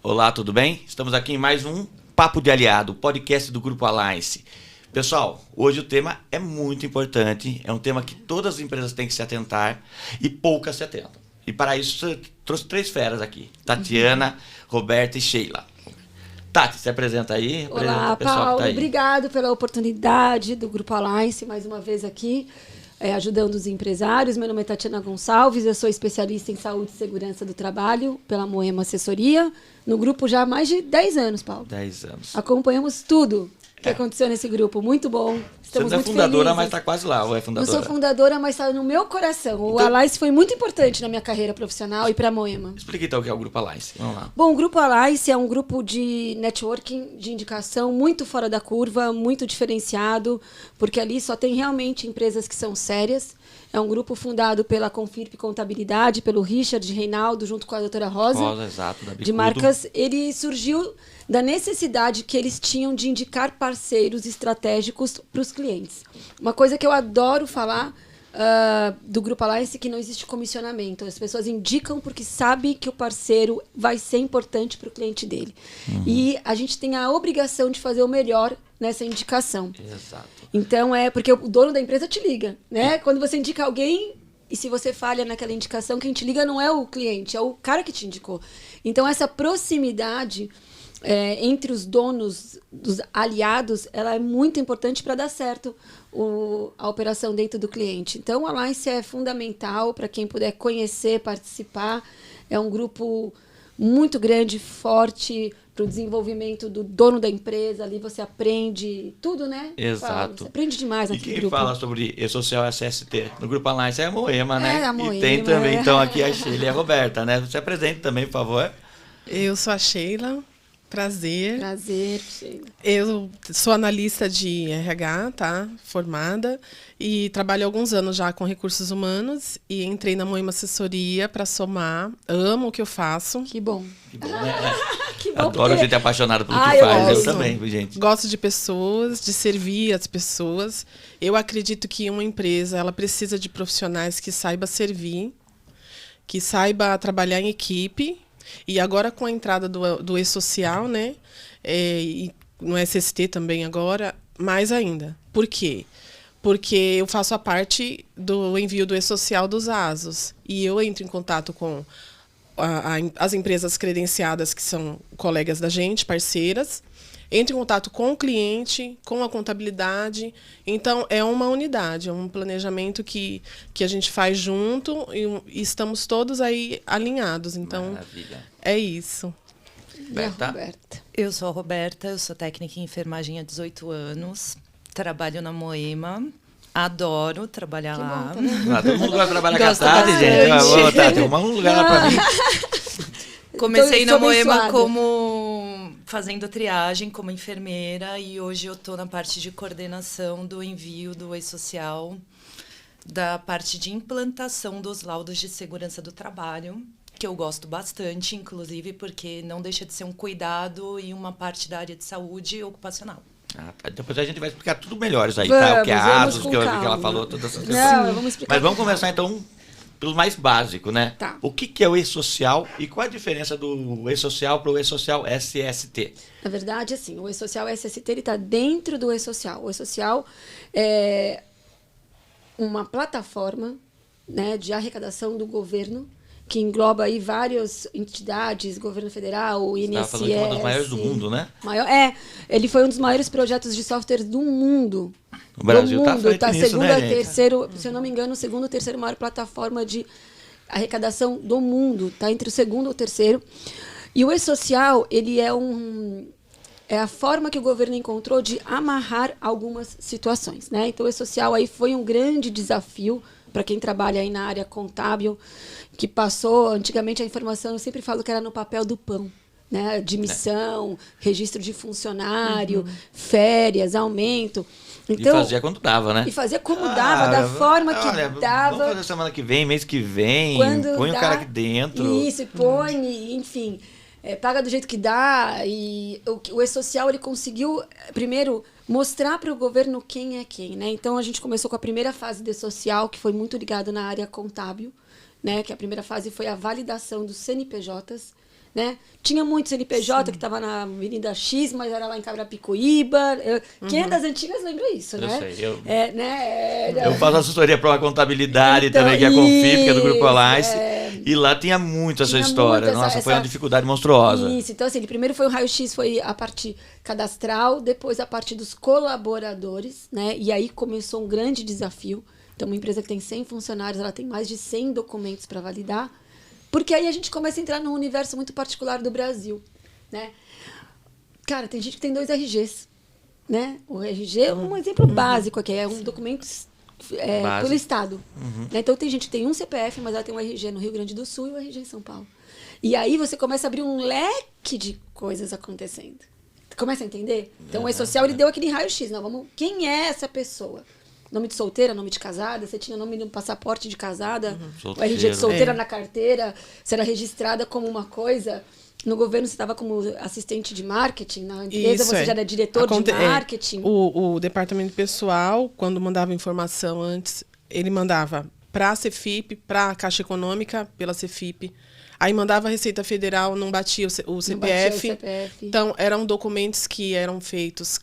Olá, tudo bem? Estamos aqui em mais um Papo de Aliado, podcast do Grupo Alliance. Pessoal, hoje o tema é muito importante, é um tema que todas as empresas têm que se atentar e poucas se atentam. E para isso, eu trouxe 3 feras aqui, Tatiana, Roberta e Sheila. Tati, se apresenta aí. Olá, Paulo, obrigado pela oportunidade do Grupo Alliance, mais uma vez aqui, ajudando os empresários. Meu nome é Tatiana Gonçalves, eu sou especialista em saúde e segurança do trabalho pela Moema Assessoria, no grupo já há mais de 10 anos, Paulo. 10 anos. Acompanhamos tudo que aconteceu nesse grupo, muito bom. Estamos Você não é muito fundadora, felizes. mas está quase lá, ou é fundadora? Não sou fundadora, mas está no meu coração. O Alliance foi muito importante na minha carreira profissional e para a Moema. Explique então o que é o Grupo Alliance. Vamos lá. Bom, o Grupo Alliance é um grupo de networking, de indicação, muito fora da curva, muito diferenciado, porque ali só tem realmente empresas que são sérias. É um grupo fundado pela Confirp Contabilidade, pelo Richard Reinaldo, junto com a doutora Rosa, exato, da Bicudo. De marcas. Ele surgiu da necessidade que eles tinham de indicar parceiros estratégicos para os clientes. Uma coisa que eu adoro falar do Grupo Alliance é que não existe comissionamento. As pessoas indicam porque sabem que o parceiro vai ser importante para o cliente dele. E a gente tem a obrigação de fazer o melhor nessa indicação. Exato. Então, porque o dono da empresa te liga, né? Quando você indica alguém, e se você falha naquela indicação, quem te liga não é o cliente, é o cara que te indicou. Então, essa proximidade entre os donos dos aliados, ela é muito importante para dar certo a operação dentro do cliente. Então, a Alliance é fundamental para quem puder conhecer, participar. É um grupo muito grande, forte, para o desenvolvimento do dono da empresa. Ali você aprende tudo, né? Exato. Você aprende demais naquele grupo. E grupo. quem fala sobre E-Social SST no Grupo Alliance é a Moema, né? É, a Moema, e tem também, então, aqui a Sheila e a Roberta, né? Você apresenta também, por favor. Eu sou a Sheila. Prazer. Prazer, Sheila. Eu sou analista de RH, tá? Formada. E trabalho há alguns anos já com recursos humanos. E entrei na Moema Assessoria para somar. Amo o que eu faço. Que bom. Que bom, né? Que bom. Adoro gente apaixonada pelo que eu faz. gosto. Eu também, gente. Gosto de pessoas, de servir as pessoas. Eu acredito que uma empresa ela precisa de profissionais que saiba servir, que saiba trabalhar em equipe. E agora com a entrada do E-Social, né? E no SST também agora, mais ainda. Por quê? Porque eu faço a parte do envio do E-Social dos ASOS. E eu entro em contato com as empresas credenciadas, que são colegas da gente, parceiras. Entro em contato com o cliente, com a contabilidade. Então, é uma unidade, é um planejamento que a gente faz junto e estamos todos aí alinhados. Então, maravilha. É isso. Roberta. Eu sou a Roberta, eu sou técnica em enfermagem há 18 anos. Trabalho na Moema. Adoro trabalhar lá. Bom, tá Todo mundo gosta de trabalhar com a Gosto Tati, gente. bastante. Ô, Tati, arruma um lugar lá pra mim. Comecei Tô na Moema abençoada. como fazendo triagem como enfermeira e hoje eu estou na parte de coordenação do envio do E-Social, da parte de implantação dos laudos de segurança do trabalho, que eu gosto bastante, inclusive porque não deixa de ser um cuidado e uma parte da área de saúde ocupacional. Tá. Depois a gente vai explicar tudo melhor isso aí, tá? O que é a Vamos ASUS, com que ela calma. falou, todas essas coisas. Não, vamos explicar. Mas vamos começar então pelo mais básico, né? Tá. O que é o E-Social e qual a diferença do E-Social para o E-Social SST? Na verdade, assim, o E-Social SST está dentro do E-Social. O E-Social é uma plataforma, né, de arrecadação do governo que engloba aí várias entidades, governo federal, o INSS. Você estava falando que é uma das maiores do mundo, né? Ele foi um dos maiores projetos de software do mundo. O Brasil está do mundo, frente tá nisso, segundo né, a gente? terceiro, se eu não me engano, o segundo ou terceiro maior plataforma de arrecadação do mundo. Está entre o segundo ou terceiro. E o E-Social, ele é a forma que o governo encontrou de amarrar algumas situações, né? Então, o E-Social aí foi um grande desafio para quem trabalha aí na área contábil, que passou, antigamente a informação, eu sempre falo que era no papel do pão, né? Admissão, registro de funcionário, férias, aumento. Então, E fazia quando dava, né? E fazia como dava, da forma que dava. Vamos fazer semana que vem, mês que vem, Quando põe dá, o cara aqui dentro. Isso, e põe, enfim, paga do jeito que dá. E o E-Social, ele conseguiu, primeiro, mostrar para o governo quem é quem, né? Então, a gente começou com a primeira fase do E-Social, que foi muito ligado na área contábil, né? Que a primeira fase foi a validação dos CNPJs, né? Tinha muito CNPJ que estava na Avenida X, mas era lá em Carapicuíba. Quem é das antigas lembra isso, Eu né? sei, né? Eu faço assessoria para uma contabilidade Então, também, que é a Confip, que é do Grupo isso, Alliance. E lá tinha muito essa Tinha história. muito Nossa, foi uma dificuldade monstruosa. Isso, então assim, primeiro foi o raio-x, foi a parte cadastral, depois a parte dos colaboradores, né? E aí começou um grande desafio. Então, uma empresa que tem 100 funcionários, ela tem mais de 100 documentos para validar. Porque aí a gente começa a entrar num universo muito particular do Brasil, né? Cara, tem gente que tem 2 RGs, né? O RG é um exemplo básico aqui, é um documento pelo Estado. Né? Então, tem gente que tem um CPF, mas ela tem um RG no Rio Grande do Sul e um RG em São Paulo. E aí você começa a abrir um leque de coisas acontecendo. Começa a entender? Então, o E-Social, ele deu aquele raio-x. Não, quem é essa pessoa? Nome de solteira, nome de casada, você tinha nome no passaporte de casada, o RG de solteira na carteira, você era registrada como uma coisa, no governo você estava como assistente de marketing, na empresa você já era diretor de marketing. O departamento pessoal, quando mandava informação antes, ele mandava para a Cefip, para a Caixa Econômica, pela Cefip. Aí mandava a Receita Federal, não batia o CPF. Então, eram documentos que eram feitos,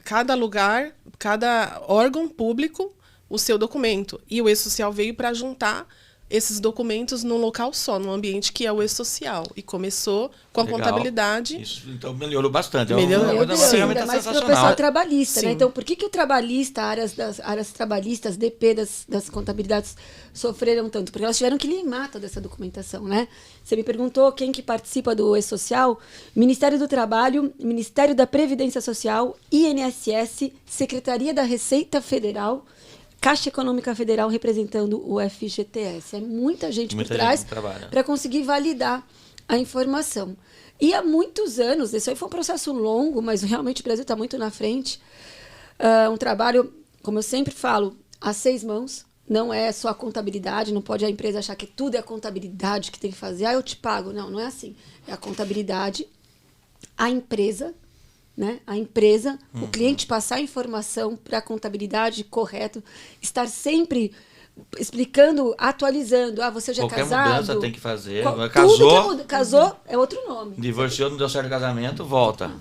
cada lugar, cada órgão público, o seu documento. E o E-Social veio para juntar esses documentos num local só, num ambiente que é o E-Social. E começou com a contabilidade. Isso, então, melhorou bastante. Melhorou, uma ferramenta mais para o sensacional. pessoal trabalhista, né? Sim. Então, por que o trabalhista, áreas trabalhistas, DP das contabilidades sofreram tanto? Porque elas tiveram que limar toda essa documentação, né? Você me perguntou quem que participa do E-Social? Ministério do Trabalho, Ministério da Previdência Social, INSS, Secretaria da Receita Federal, Caixa Econômica Federal representando o FGTS. É muita gente por trás para conseguir validar a informação. E há muitos anos, isso aí foi um processo longo, mas realmente o Brasil está muito na frente. Um trabalho, como eu sempre falo, a 6 mãos. Não é só a contabilidade, não pode a empresa achar que tudo é a contabilidade que tem que fazer. Eu te pago. Não, não é assim. É a contabilidade, a empresa, né? A empresa, o cliente passar a informação para a contabilidade correto, estar sempre explicando, atualizando. Você já é casado. Qualquer mudança tem que fazer. Casou é outro nome. Divorciou, não deu certo o casamento, volta.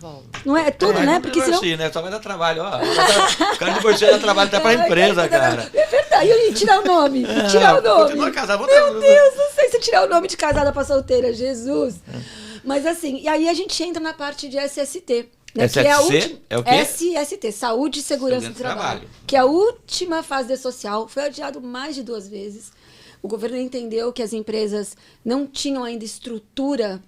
Não é tudo, né? Porque senão... né? Só vai dar trabalho. O cara divorciou dá trabalho até para a empresa, cara. É verdade. E tirar o nome. Tirar o nome. Continua casado. Meu Deus, não sei se tirar o nome de casada para solteira. Jesus. Mas assim, e aí a gente entra na parte de SST. Né, que é a última, é o quê? SST, Saúde e Segurança do Trabalho. Que é a última fase do social. Foi adiado mais de 2 vezes. O governo entendeu que as empresas não tinham ainda estrutura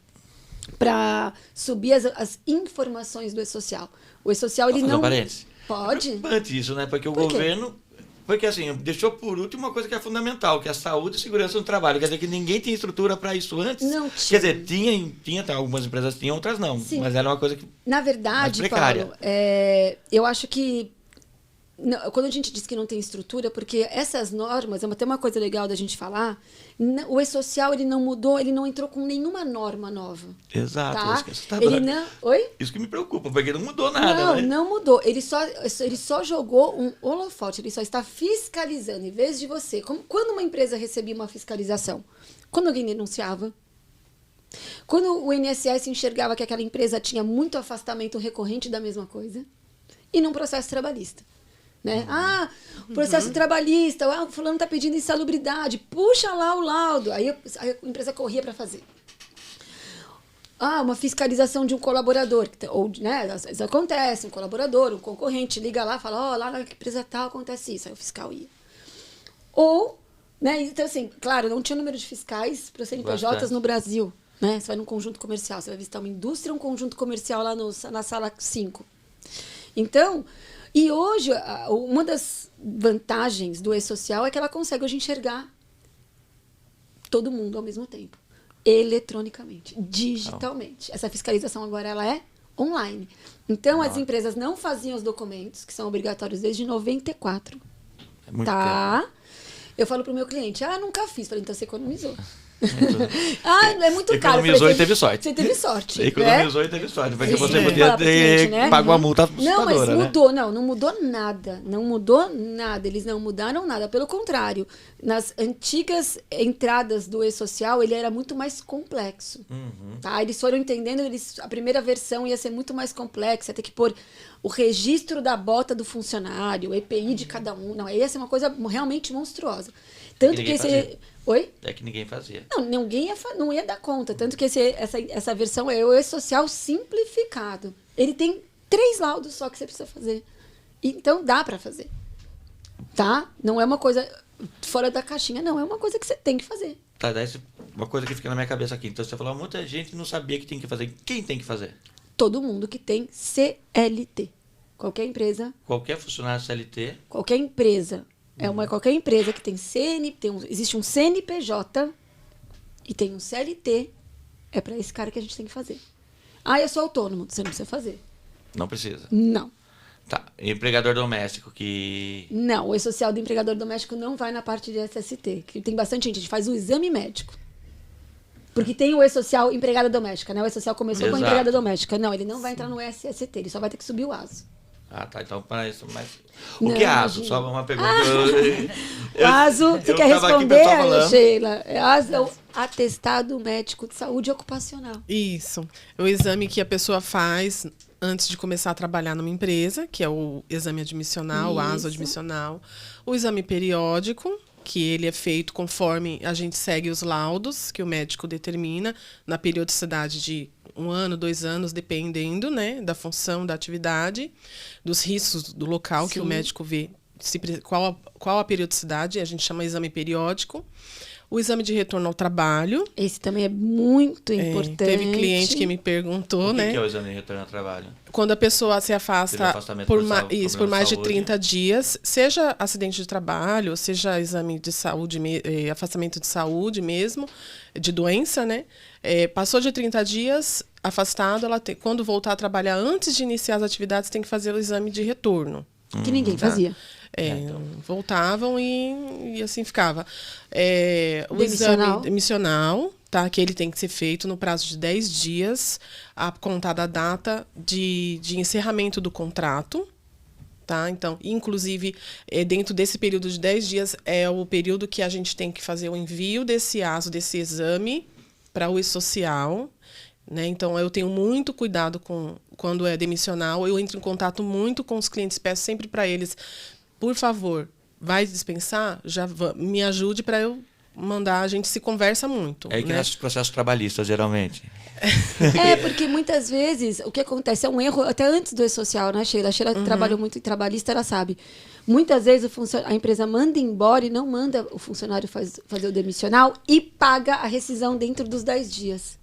para subir as informações do E-Social. O E-Social, ele não... Pode? É preocupante isso, né? Porque o governo... Porque, assim, deixou por último uma coisa que é fundamental, que é a saúde e segurança no trabalho. Quer dizer, que ninguém tinha estrutura para isso antes. Não tinha. Quer dizer, tinha algumas empresas tinham, outras não. Sim. Mas era uma coisa que... Na verdade, Paulo, eu acho que... Não, quando a gente diz que não tem estrutura, porque essas normas, é até uma coisa legal da gente falar, o E-Social, ele não mudou, ele não entrou com nenhuma norma nova. Exato. Tá? Ele não... Oi? Isso que me preocupa, porque não mudou nada, Não mudou. Ele só jogou um holofote, ele só está fiscalizando, em vez de você... Quando uma empresa recebia uma fiscalização? Quando alguém denunciava, quando o INSS enxergava que aquela empresa tinha muito afastamento recorrente da mesma coisa, e num processo trabalhista. Né? Processo trabalhista, o fulano está pedindo insalubridade, puxa lá o laudo. Aí a empresa corria para fazer. Uma fiscalização de um colaborador, ou, né, às vezes acontece, um colaborador, um concorrente, liga lá e fala, lá na empresa tal acontece isso, aí o fiscal ia. Ou, né, então assim, claro, não tinha número de fiscais para CNPJs no Brasil. Né? Você vai num conjunto comercial, você vai visitar uma indústria, um conjunto comercial lá na sala 5. Então... E hoje, uma das vantagens do E-Social é que ela consegue hoje enxergar todo mundo ao mesmo tempo. Eletronicamente, digitalmente. Essa fiscalização agora ela é online. Então, as empresas não faziam os documentos, que são obrigatórios desde 94. É muito tá? Eu falo para o meu cliente, nunca fiz. Falei, então você economizou. É muito caro. Economizou e teve sorte. Você teve sorte. Economizou e teve sorte, porque Isso, você é. podia Fala pro ter cliente, né? pago a multa Não, mas assustadora, né? mudou. Não mudou nada. Não mudou nada. Eles não mudaram nada. Pelo contrário, nas antigas entradas do e-social, ele era muito mais complexo. Tá? Eles foram entendendo, a primeira versão ia ser muito mais complexa, ia ter que pôr o registro da bota do funcionário, o EPI de cada um. Não, ia ser uma coisa realmente monstruosa. Tanto que esse... fazia. Oi? É que ninguém fazia. Não, ninguém não ia dar conta. Tanto que essa versão é o e-social simplificado. Ele tem 3 laudos só que você precisa fazer. Então, dá para fazer. Tá? Não é uma coisa fora da caixinha, não. É uma coisa que você tem que fazer. Tá, daí uma coisa que fica na minha cabeça aqui. Então, você falou, muita gente não sabia que tem que fazer. Quem tem que fazer? Todo mundo que tem CLT. Qualquer empresa. Qualquer funcionário CLT. Qualquer empresa. Qualquer empresa que tem existe um CNPJ e tem um CLT, é para esse cara que a gente tem que fazer. Eu sou autônomo, você não precisa fazer. Não precisa. Não. Tá. Empregador doméstico que... Não, o e-social do empregador doméstico não vai na parte de SST, que tem bastante gente, a gente faz o exame médico. Porque tem o e-social empregada doméstica, né? O e-social começou com a empregada doméstica. Não, ele não vai entrar no SST, ele só vai ter que subir o ASO. Tá. Então, para isso, mas... O que é ASO? Só uma pergunta. ASO, você quer responder, Sheila? ASO é o Atestado Médico de Saúde Ocupacional. Isso. É o exame que a pessoa faz antes de começar a trabalhar numa empresa, que é o exame admissional, o ASO admissional. O exame periódico, que ele é feito conforme a gente segue os laudos que o médico determina, na periodicidade de 1 ano, 2 anos, dependendo, né, da função, da atividade, dos riscos do local que o médico vê, qual a periodicidade, a gente chama exame periódico. O exame de retorno ao trabalho. Esse também é muito importante. Teve cliente que me perguntou, né? O que é o exame de retorno ao trabalho? Quando a pessoa se afasta por mais de 30 dias, seja acidente de trabalho, seja exame de saúde, afastamento de saúde mesmo, de doença, né? Passou de 30 dias, afastado, quando voltar a trabalhar, antes de iniciar as atividades, tem que fazer o exame de retorno. Que ninguém fazia. Voltavam e assim ficava. O demissional. Exame demissional, tá? Que ele tem que ser feito no prazo de 10 dias, a contar da data de encerramento do contrato. Tá? Então, inclusive, dentro desse período de 10 dias, é o período que a gente tem que fazer o envio desse ASO, desse exame, para o e-social. Né? Então, eu tenho muito cuidado quando é demissional. Eu entro em contato muito com os clientes, peço sempre para eles, por favor, vai dispensar? Me ajude para eu mandar. A gente se conversa muito. É aí que né? nasce os processos trabalhistas, geralmente. Porque muitas vezes o que acontece é um erro, até antes do e-social, né, Sheila? A Sheila trabalhou muito em trabalhista, ela sabe. Muitas vezes a empresa manda embora e não manda o funcionário fazer o demissional e paga a rescisão dentro dos 10 dias.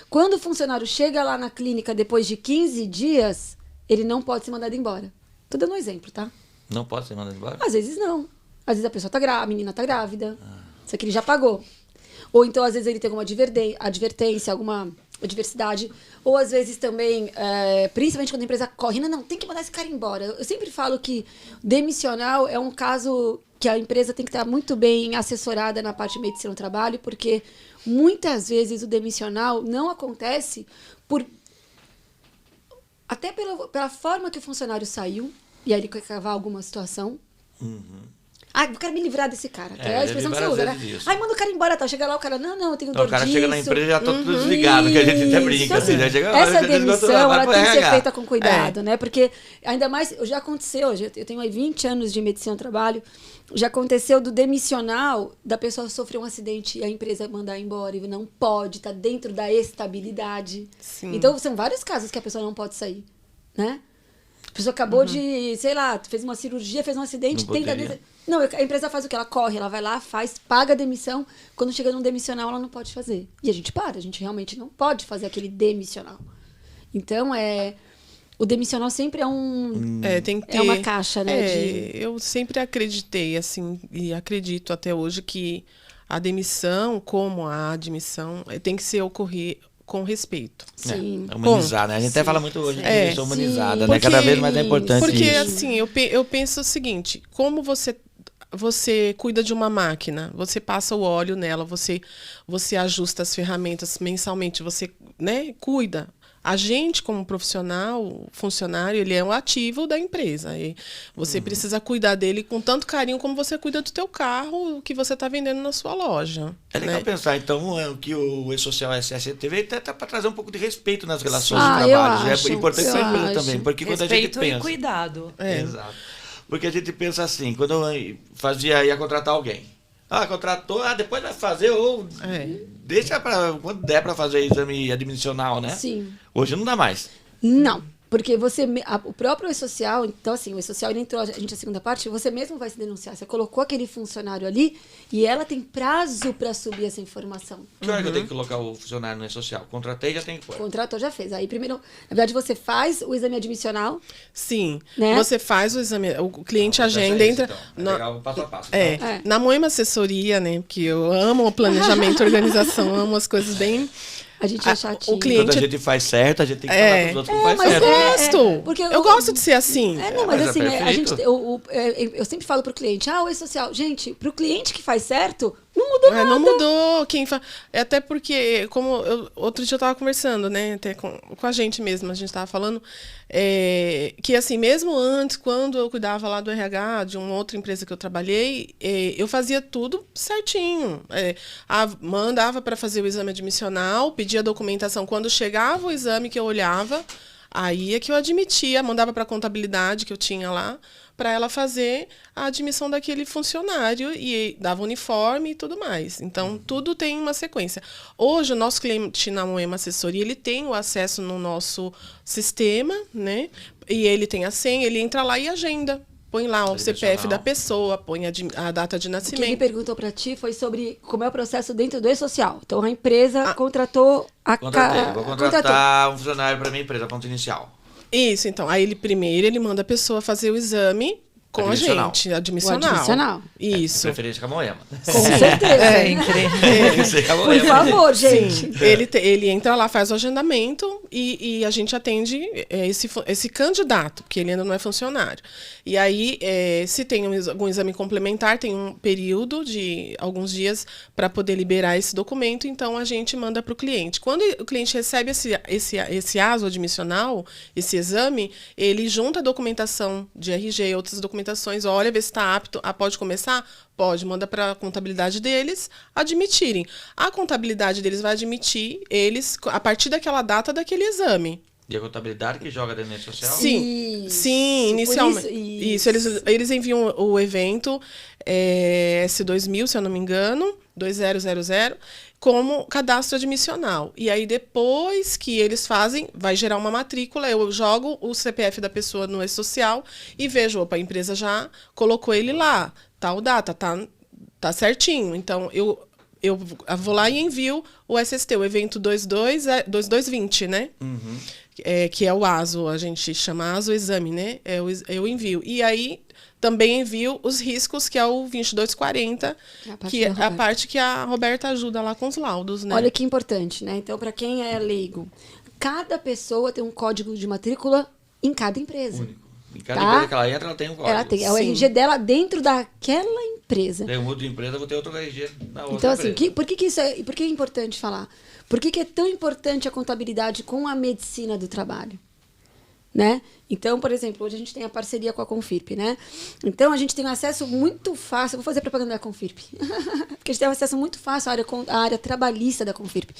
Quando o funcionário chega lá na clínica depois de 15 dias, ele não pode ser mandado embora. Tô dando um exemplo, tá? Não pode ser mandado embora? Às vezes não. Às vezes a pessoa tá grávida, a menina tá grávida. Isso aqui ele já pagou. Ou então, às vezes, ele tem alguma advertência, alguma adversidade. Ou, às vezes, também, principalmente quando a empresa corre, não, tem que mandar esse cara embora. Eu sempre falo que demissional é um caso que a empresa tem que estar muito bem assessorada na parte de medicina do trabalho, porque muitas vezes o demissional não acontece até pela forma que o funcionário saiu, e aí ele quer cavar alguma situação. Eu quero me livrar desse cara. Que é a expressão que você usa, né? Manda o cara embora, tá? Chega lá, o cara, não, eu tenho dor disso. O cara chega na empresa e já tá tudo desligado, que a gente até brinca. Assim, né? Essa demissão, ela tem que ser feita com cuidado, né? Porque, ainda mais, já aconteceu, eu tenho aí 20 anos de medicina do trabalho, já aconteceu do demissional, da pessoa sofrer um acidente e a empresa mandar embora, e não pode, tá dentro da estabilidade. Sim. Então, são vários casos que a pessoa não pode sair, né? A pessoa acabou de, sei lá, fez uma cirurgia, fez um acidente, Não, a empresa faz o quê? Ela corre, ela vai lá, paga a demissão. Quando chega num demissional, ela não pode fazer. E a gente realmente não pode fazer aquele demissional. Então, o demissional sempre é tem que ter, é uma caixa, né? Eu sempre acreditei, assim, e acredito até hoje que a demissão, como a admissão, tem que ocorrer com respeito. Sim. Humanizar, né? A gente até fala muito hoje de demissão humanizada, né? Cada vez mais é importante porque, isso. assim, eu penso o seguinte, como você você cuida de uma máquina, você passa o óleo nela, você ajusta as ferramentas mensalmente, você, né, cuida. A gente, como profissional, funcionário, ele é um ativo da empresa. E você precisa cuidar dele com tanto carinho como você cuida do teu carro que você está vendendo na sua loja. É legal né? pensar, então, que o E-Social SS teve até para trazer um pouco de respeito nas relações Ah, de eu trabalho. acho, É importante eu para a empresa acho. também, porque quando a gente Respeito e pensa... cuidado. Exato. Porque a gente pensa assim, quando eu ia contratar alguém. Contratou, depois vai fazer, ou deixa para quando der para fazer exame admissional, né? Sim. Hoje não dá mais. Não, porque o próprio E-Social, então assim, o E-Social ele entrou, a gente, a segunda parte, você mesmo vai se denunciar. Você colocou aquele funcionário ali e ela tem prazo para subir essa informação. Que hora que eu tenho que colocar o funcionário no E-Social? Contratei, já tem que pôr. Contratou, já fez. Aí primeiro, na verdade, você faz o exame admissional. Sim, Né? você faz o exame, o cliente agenda, Esse, entra... então. É legal, passo a passo. É, Então. É. na Moema Assessoria, né, porque eu amo o planejamento, organização, amo as coisas bem... A gente é chatinho. o cliente- Quando a gente faz certo, a gente tem que falar com os outros como faz mas certo. Eu É, gosto, porque eu gosto de ser assim. Não, mas mas é assim, a perfeito. gente, eu sempre falo pro cliente, o E-Social, gente, pro cliente que faz certo, não mudou nada. Não mudou. Até porque, outro dia eu tava conversando, né? Até com a gente mesmo, a gente tava falando que assim, mesmo antes, quando eu cuidava lá do RH, de uma outra empresa que eu trabalhei, eu fazia tudo certinho. Mandava para fazer o exame admissional, pedia a documentação. Quando chegava o exame que eu olhava, aí é que eu admitia, mandava para a contabilidade que eu tinha lá, para ela fazer a admissão daquele funcionário e dava uniforme e tudo mais. Então, tudo tem uma sequência. Hoje, o nosso cliente na Moema Assessoria, ele tem o acesso no nosso sistema, né? E ele tem a senha, ele entra lá e agenda. Põe lá o CPF da pessoa, põe a data de O que ele nascimento. perguntou para ti foi sobre como é o processo dentro do E-Social. Então, a empresa contratou Vou contratar um funcionário para minha empresa, ponto inicial. Isso, então. Aí ele manda a pessoa fazer o exame com a Admissional. gente, admissional. O admissional. Isso. Preferência com a Moema. Com certeza. Preferência com a Por Moema. favor, gente. Ele entra lá, faz o agendamento e a gente atende esse candidato, porque ele ainda não é funcionário. E aí, se tem algum exame complementar, tem um período de alguns dias para poder liberar esse documento, então a gente manda para o cliente. Quando o cliente recebe esse ASO admissional, esse exame, ele junta a documentação de RG e outras documentações, olha, vê se está apto, pode começar? Pode, manda para a contabilidade deles admitirem. A contabilidade deles vai admitir eles a partir daquela data daquele exame. E a contabilidade que joga dentro do social? Sim, Isso, sim, inicialmente. isso. Eles enviam o evento S2000, se eu não me engano, 2000, como cadastro admissional. E aí, depois que eles fazem, vai gerar uma matrícula, eu jogo o CPF da pessoa no E-Social e vejo, opa, a empresa já colocou ele lá, tal data, tá certinho. Então, eu vou lá e envio o SST, o evento 2220, né? Uhum. Que é o ASO, a gente chama ASO exame, né? Eu envio. E aí, também envio os riscos, que é o 2240, que é a parte que a Roberta ajuda lá com os laudos, né? Olha que importante, né? Então, para quem é leigo, cada pessoa tem um código de matrícula em cada empresa. Único. Em cada Tá? empresa que ela entra, ela tem um código. Ela tem, é o Sim. RG dela dentro daquela empresa. Tem um mudo de empresa, vou ter outro RG na outra Então, assim, empresa. por que isso por que é importante falar? Por que é tão importante a contabilidade com a medicina do trabalho? Né? Então, por exemplo, hoje a gente tem a parceria com a Confirp, né? Então, a gente tem um acesso muito fácil... Vou fazer propaganda da Confirp. Porque a gente tem um acesso muito fácil à área trabalhista da Confirp.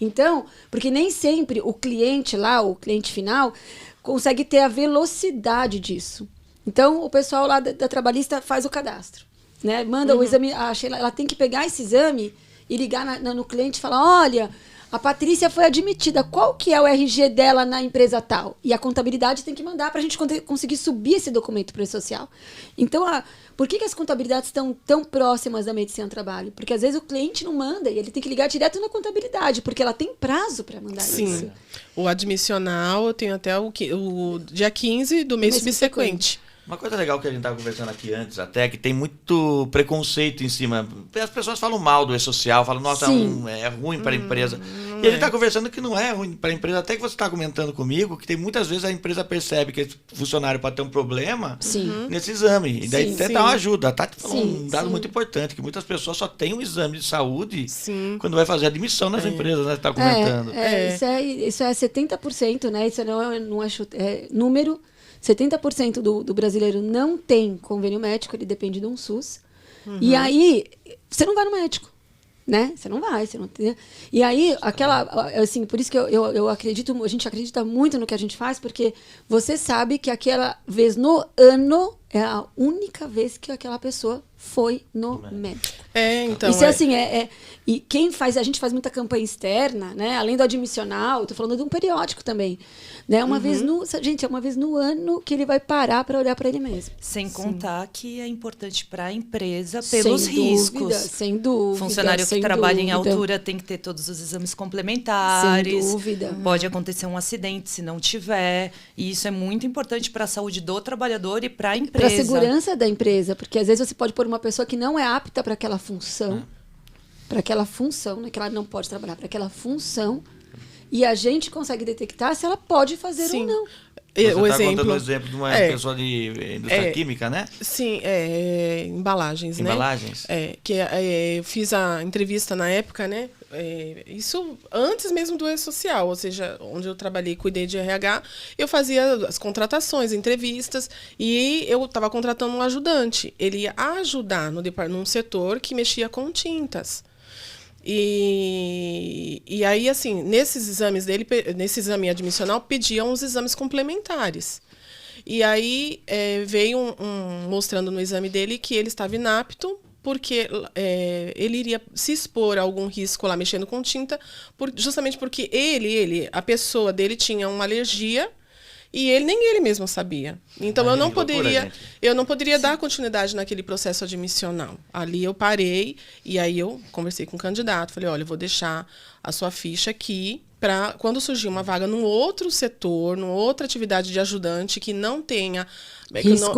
Então, porque nem sempre o cliente lá, o cliente final, consegue ter a velocidade disso. Então, o pessoal lá da trabalhista faz o cadastro. Né? Manda o exame... A Sheila, ela tem que pegar esse exame e ligar no cliente e falar, olha... A Patrícia foi admitida. Qual que é o RG dela na empresa tal? E a contabilidade tem que mandar para a gente conseguir subir esse documento para o social. Então, por que as contabilidades estão tão próximas da medicina do trabalho? Porque às vezes o cliente não manda e ele tem que ligar direto na contabilidade, porque ela tem prazo para mandar isso. Sim. O admissional eu tenho até o dia 15 do mês subsequente. Uma coisa legal que a gente estava conversando aqui antes, até, que tem muito preconceito em cima. As pessoas falam mal do E-Social, falam, nossa, Sim. é ruim para a empresa. E ele está conversando que não é ruim para a empresa. Até que você está comentando comigo que tem muitas vezes a empresa percebe que esse funcionário pode ter um problema nesse exame. E daí até dá uma ajuda. A Tati falou um dado muito importante, que muitas pessoas só têm um exame de saúde quando vai fazer admissão nas empresas, né? Você está comentando. Isso é 70%, né? Isso não é número. 70% do brasileiro não tem convênio médico, ele depende de um SUS. E aí, você não vai no médico. Né? Você não vai, você não tem. E aí, assim, por isso que eu acredito, a gente acredita muito no que a gente faz, porque você sabe que aquela vez no ano é a única vez que aquela pessoa foi no médico. Então. Isso assim, e quem faz, a gente faz muita campanha externa, né? Além do admissional, eu tô falando de um periódico também. Né? Uma vez é uma vez no ano que ele vai parar para olhar para ele mesmo. Sem contar que é importante para a empresa pelos riscos. Sem dúvida. Funcionário que trabalha em altura tem que ter todos os exames complementares. Sem dúvida. Pode acontecer um acidente se não tiver. E isso é muito importante para a saúde do trabalhador e para a empresa. Para a segurança da empresa, porque às vezes você pode pôr uma pessoa que não é apta para aquela função, né, que ela não pode trabalhar, para aquela função, e a gente consegue detectar se ela pode fazer ou não. Você está contando um exemplo de uma pessoa de indústria química, né? Sim, embalagens, né? Embalagens. Eu fiz a entrevista na época, né? Isso antes mesmo do E-Social, ou seja, onde eu trabalhei, cuidei de RH, eu fazia as contratações, entrevistas, e eu estava contratando um ajudante. Ele ia ajudar num setor que mexia com tintas. E aí, assim, nesses exames dele, nesse exame admissional, pediam uns exames complementares. E aí veio mostrando no exame dele que ele estava inapto, porque ele iria se expor a algum risco lá mexendo com tinta, justamente porque a pessoa dele tinha uma alergia, e nem ele mesmo sabia. Então, eu não poderia dar continuidade naquele processo admissional. Ali eu parei, e aí eu conversei com o candidato. Falei, olha, eu vou deixar a sua ficha aqui para quando surgir uma vaga num outro setor, numa outra atividade de ajudante que não tenha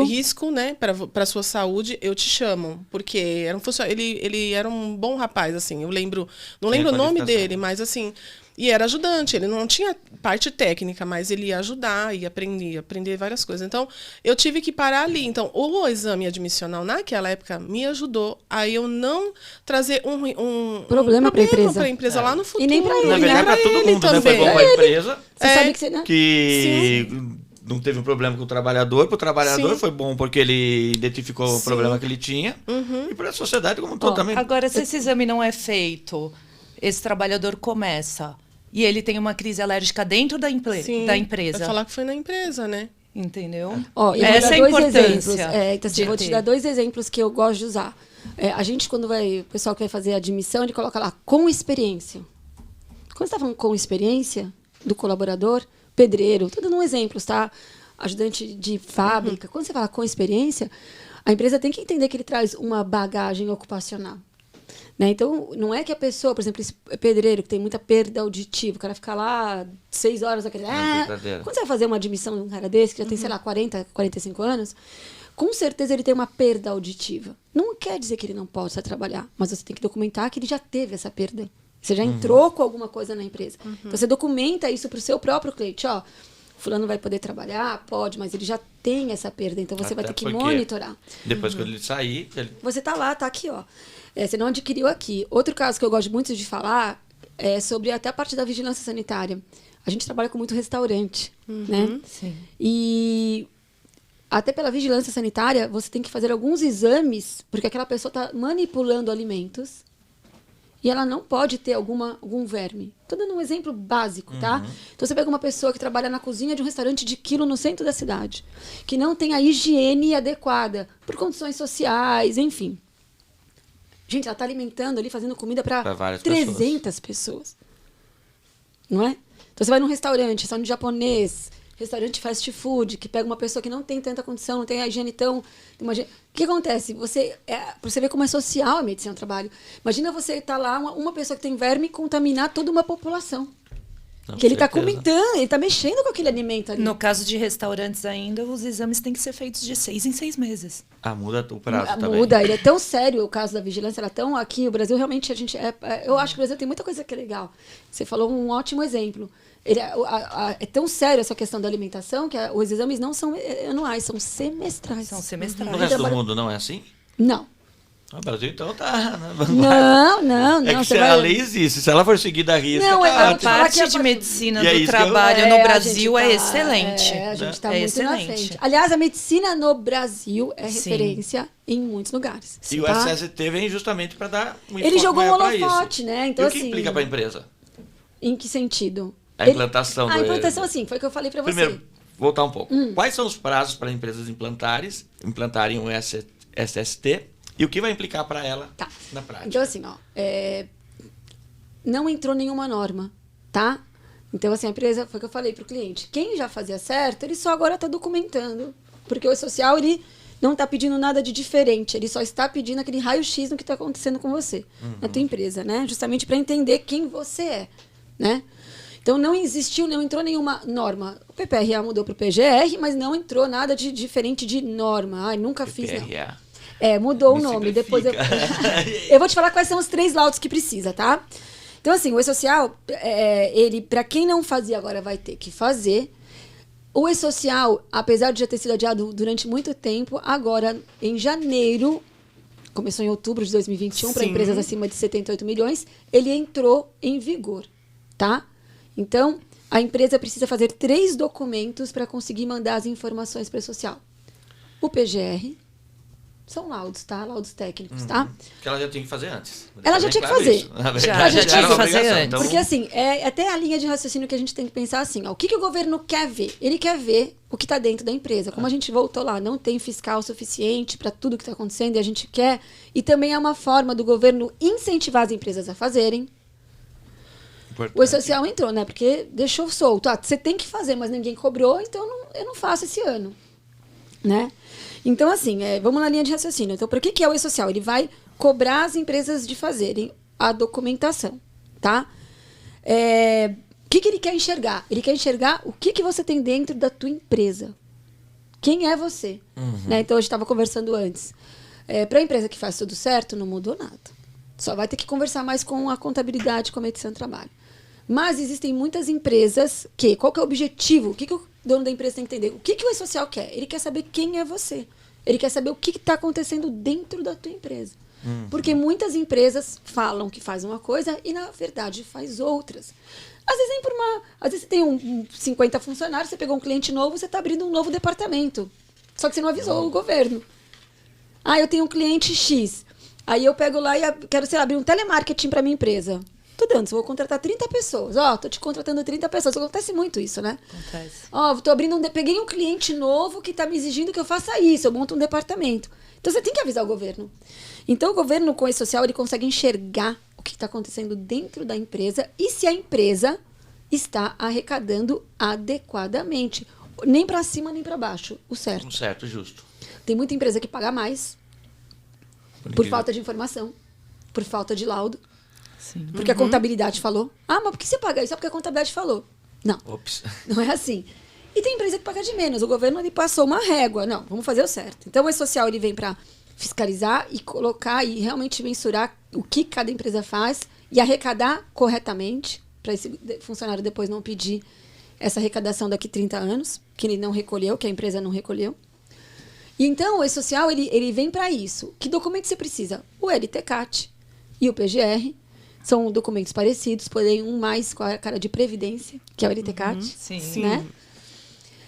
risco, né, para a sua saúde, eu te chamo. Porque ele era um bom rapaz, assim. Não lembro o nome dele, mas assim... E era ajudante, ele não tinha parte técnica, mas ele ia ajudar e aprender várias coisas. Então, eu tive que parar ali. Então, o exame admissional, naquela época, me ajudou a eu não trazer um problema para a empresa lá no futuro. E nem para ele. Na verdade, para todo mundo, também. né? Foi bom para a empresa, Você sabe que você... que não teve um problema com o trabalhador. Para o trabalhador foi bom porque ele identificou o problema que ele tinha. E para a sociedade como um todo também. Agora, se esse exame não é feito, esse trabalhador começa... E ele tem uma crise alérgica dentro da empresa. Vai falar que foi na empresa, né? Entendeu? Essa é a importância. Vou te dar 2 exemplos que eu gosto de usar. A gente, o pessoal que vai fazer a admissão, ele coloca lá, com experiência. Quando você está falando com experiência do colaborador, pedreiro, estou dando um exemplo, tá? Ajudante de fábrica. Quando você fala com experiência, a empresa tem que entender que ele traz uma bagagem ocupacional. Né? Então, não é que a pessoa, por exemplo, esse pedreiro que tem muita perda auditiva, o cara fica lá 6 horas naquele... Quando você vai fazer uma admissão de um cara desse, que já tem, sei lá, 40, 45 anos, com certeza ele tem uma perda auditiva. Não quer dizer que ele não possa trabalhar, mas você tem que documentar que ele já teve essa perda. Você já entrou com alguma coisa na empresa. Então, você documenta isso para o seu próprio cliente. Ó, fulano vai poder trabalhar? Pode, mas ele já tem essa perda, então você vai ter que monitorar. Depois que ele sair... Você tá lá, tá aqui, ó. Você não adquiriu aqui. Outro caso que eu gosto muito de falar é sobre até a parte da vigilância sanitária. A gente trabalha com muito restaurante, né? Sim. E até pela vigilância sanitária, você tem que fazer alguns exames, porque aquela pessoa está manipulando alimentos e ela não pode ter algum verme. Estou dando um exemplo básico, tá? Então, você pega uma pessoa que trabalha na cozinha de um restaurante de quilo no centro da cidade, que não tem a higiene adequada, por condições sociais, enfim. Gente, ela está alimentando ali, fazendo comida para 300 pessoas. Não é? Então, você vai num restaurante japonês, restaurante fast food, que pega uma pessoa que não tem tanta condição, não tem a higiene tão... O que acontece? Você vê como é social a medicina do trabalho. Imagina você estar lá, uma pessoa que tem verme, contaminar toda uma população. Com Que ele está certeza. comentando, ele está mexendo com aquele alimento ali. No caso de restaurantes ainda, os exames têm que ser feitos de 6 em 6 meses. Ah, muda o prazo também. Muda, ele é tão sério o caso da vigilância, ela é tão aqui, o Brasil realmente, eu acho que o Brasil tem muita coisa que é legal. Você falou um ótimo exemplo. É tão sério essa questão da alimentação que os exames não são anuais, são semestrais. São semestrais. No resto do mundo não é assim? Não. O Brasil então tá na vanguarda. Não. É que a lei existe, se ela for seguida à risca, Não, tá eu vou A te falar que parte de medicina E é do isso que eu- trabalho a no gente Brasil tá- é excelente. A gente está É muito na excelente. frente. Aliás, a medicina no Brasil é Sim. referência em muitos lugares. E o tá? SST vem justamente para dar um Ele enfoque jogou um maior pra holofote, isso. né? Então, E o que assim, implica para a empresa? Em que sentido? A implantação A do- implantação, assim, foi o que eu falei para você. Primeiro, voltar um pouco. Quais são os prazos para empresas implantarem o SST e o que vai implicar para ela Tá. na prática? Então, assim, não entrou nenhuma norma, tá? Então, assim, a empresa, foi o que eu falei para o cliente. Quem já fazia certo, ele só agora está documentando. Porque o E-Social, ele não está pedindo nada de diferente. Ele só está pedindo aquele raio-x no que está acontecendo com você, na tua empresa, né? Justamente para entender quem você é, né? Então, não entrou nenhuma norma. O PPRA mudou para o PGR, mas não entrou nada de diferente de norma. Ai, nunca fiz, não. PRA. Mudou Me o nome. simplifica. Depois eu vou te falar quais são os 3 laudos que precisa, tá? Então, assim, o E-Social, ele, para quem não fazia, agora vai ter que fazer. O E-Social, apesar de já ter sido adiado durante muito tempo, agora, em janeiro, começou em outubro de 2021, para Sim. empresas acima de 78 milhões, ele entrou em vigor, tá? Então, a empresa precisa fazer 3 documentos para conseguir mandar as informações para o E-Social. O PGR, são laudos, tá? Laudos técnicos, tá? Que ela já tinha que fazer antes. Ela já Deixar tinha que bem fazer. claro isso. Na Já verdade, tinha era que uma fazer obrigação. antes. Então, Porque, assim, é até a linha de raciocínio que a gente tem que pensar assim, ó, o que o governo quer ver? Ele quer ver o que está dentro da empresa. Como a gente voltou lá, não tem fiscal suficiente para tudo que está acontecendo e a gente quer. E também é uma forma do governo incentivar as empresas a fazerem. importante. O E-Social entrou, né? Porque deixou solto. Você tem que fazer, mas ninguém cobrou, então eu não faço esse ano. Né? Então, assim, vamos na linha de raciocínio. Então, para que é o E-Social? Ele vai cobrar as empresas de fazerem a documentação, tá? O que ele quer enxergar? Ele quer enxergar o que você tem dentro da tua empresa. Quem é você? Né? Então, a gente estava conversando antes. Para a empresa que faz tudo certo, não mudou nada. Só vai ter que conversar mais com a contabilidade, com a medição do trabalho. Mas existem muitas empresas que... Qual que é o objetivo? O que o dono da empresa tem que entender? O que o E-Social quer? Ele quer saber quem é você. Ele quer saber o que está acontecendo dentro da tua empresa. Porque muitas empresas falam que faz uma coisa e, na verdade, faz outras. Às vezes, às vezes você tem 50 funcionários, você pegou um cliente novo, você está abrindo um novo departamento. Só que você não avisou o governo. Eu tenho um cliente X. Aí eu pego lá e quero, sei lá, abrir um telemarketing para minha empresa. Tô dando, vou contratar 30 pessoas. Tô te contratando 30 pessoas. Acontece muito isso, né? Acontece. Tô abrindo peguei um cliente novo que tá me exigindo que eu faça isso. Eu monto um departamento. Então você tem que avisar o governo. Então o governo com o E-Social, ele consegue enxergar o que está acontecendo dentro da empresa e se a empresa está arrecadando adequadamente. Nem para cima, nem para baixo. O certo. Um certo, justo. Tem muita empresa que paga mais por falta de informação, por falta de laudo. Sim. Porque a contabilidade falou. Mas por que você paga isso? Só porque a contabilidade falou. Não, Ops. não é assim. E tem empresa que paga de menos. O governo ele passou uma régua. Não, vamos fazer o certo. Então, o E-Social ele vem para fiscalizar e colocar e realmente mensurar o que cada empresa faz e arrecadar corretamente, para esse funcionário depois não pedir essa arrecadação daqui 30 anos, que ele não recolheu, que a empresa não recolheu. E então, o E-Social ele vem para isso. Que documento você precisa? O LTCAT e o PGR. São documentos parecidos, porém um mais com a cara de previdência, que é o LTCAT. Sim. Né?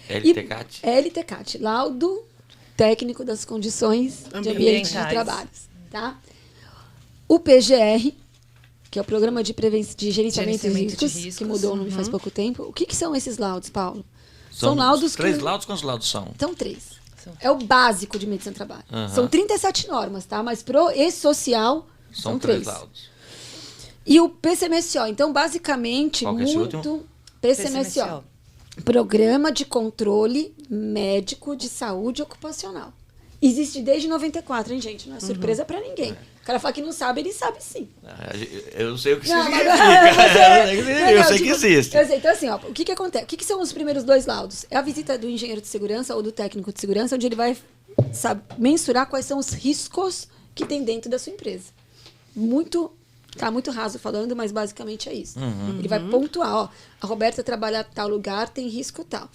LTCAT. LTCAT, Laudo Técnico das Condições de Ambiente de Ambientais. Trabalho. Tá? O PGR, que é o Programa de Gerenciamento de Riscos, que mudou o nome faz pouco tempo. O que são esses laudos, Paulo? São laudos 3 que... laudos? Quantos laudos são? São 3. É o básico de medicina do trabalho. Aham. São 37 normas, tá? Mas pro E-Social são 3 3. laudos. E o PCMSO, então, basicamente, Qual que é esse muito... último? PCMSO. Programa de Controle Médico de Saúde Ocupacional. Existe desde 94, hein, gente? Não é surpresa pra ninguém. O cara fala que não sabe, ele sabe sim. Eu sei o que Não, significa. Eu sei que existe. Eu sei. Então, assim, ó, o que acontece? O que são os primeiros 2 laudos? É a visita do engenheiro de segurança ou do técnico de segurança, onde ele vai mensurar quais são os riscos que tem dentro da sua empresa. Tá muito raso falando, mas basicamente é isso. Ele vai pontuar, ó, a Roberta trabalha em tal lugar, tem risco tal.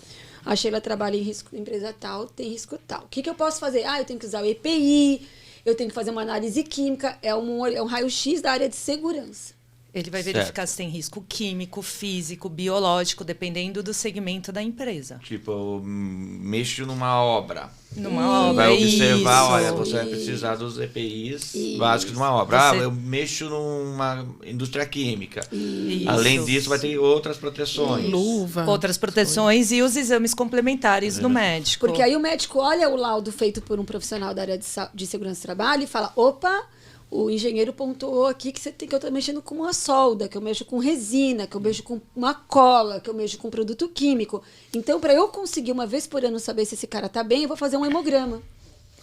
A Sheila trabalha em empresa tal, tem risco tal. O que eu posso fazer? Eu tenho que usar o EPI, eu tenho que fazer uma análise química, é um raio-x da área de segurança. Ele vai verificar se tem risco químico, físico, biológico, dependendo do segmento da empresa. Tipo, eu mexo numa obra. Numa obra, vai observar, isso. olha, você vai precisar dos EPIs básicos de uma obra. Eu mexo numa indústria química. Isso. Além disso, vai ter outras proteções. Luva. Outras proteções e os exames complementares do médico. Porque aí o médico olha o laudo feito por um profissional da área de segurança do trabalho e fala, opa, o engenheiro pontuou aqui que eu estou mexendo com uma solda, que eu mexo com resina, que eu mexo com uma cola, que eu mexo com produto químico. Então, para eu conseguir uma vez por ano saber se esse cara está bem, eu vou fazer um hemograma.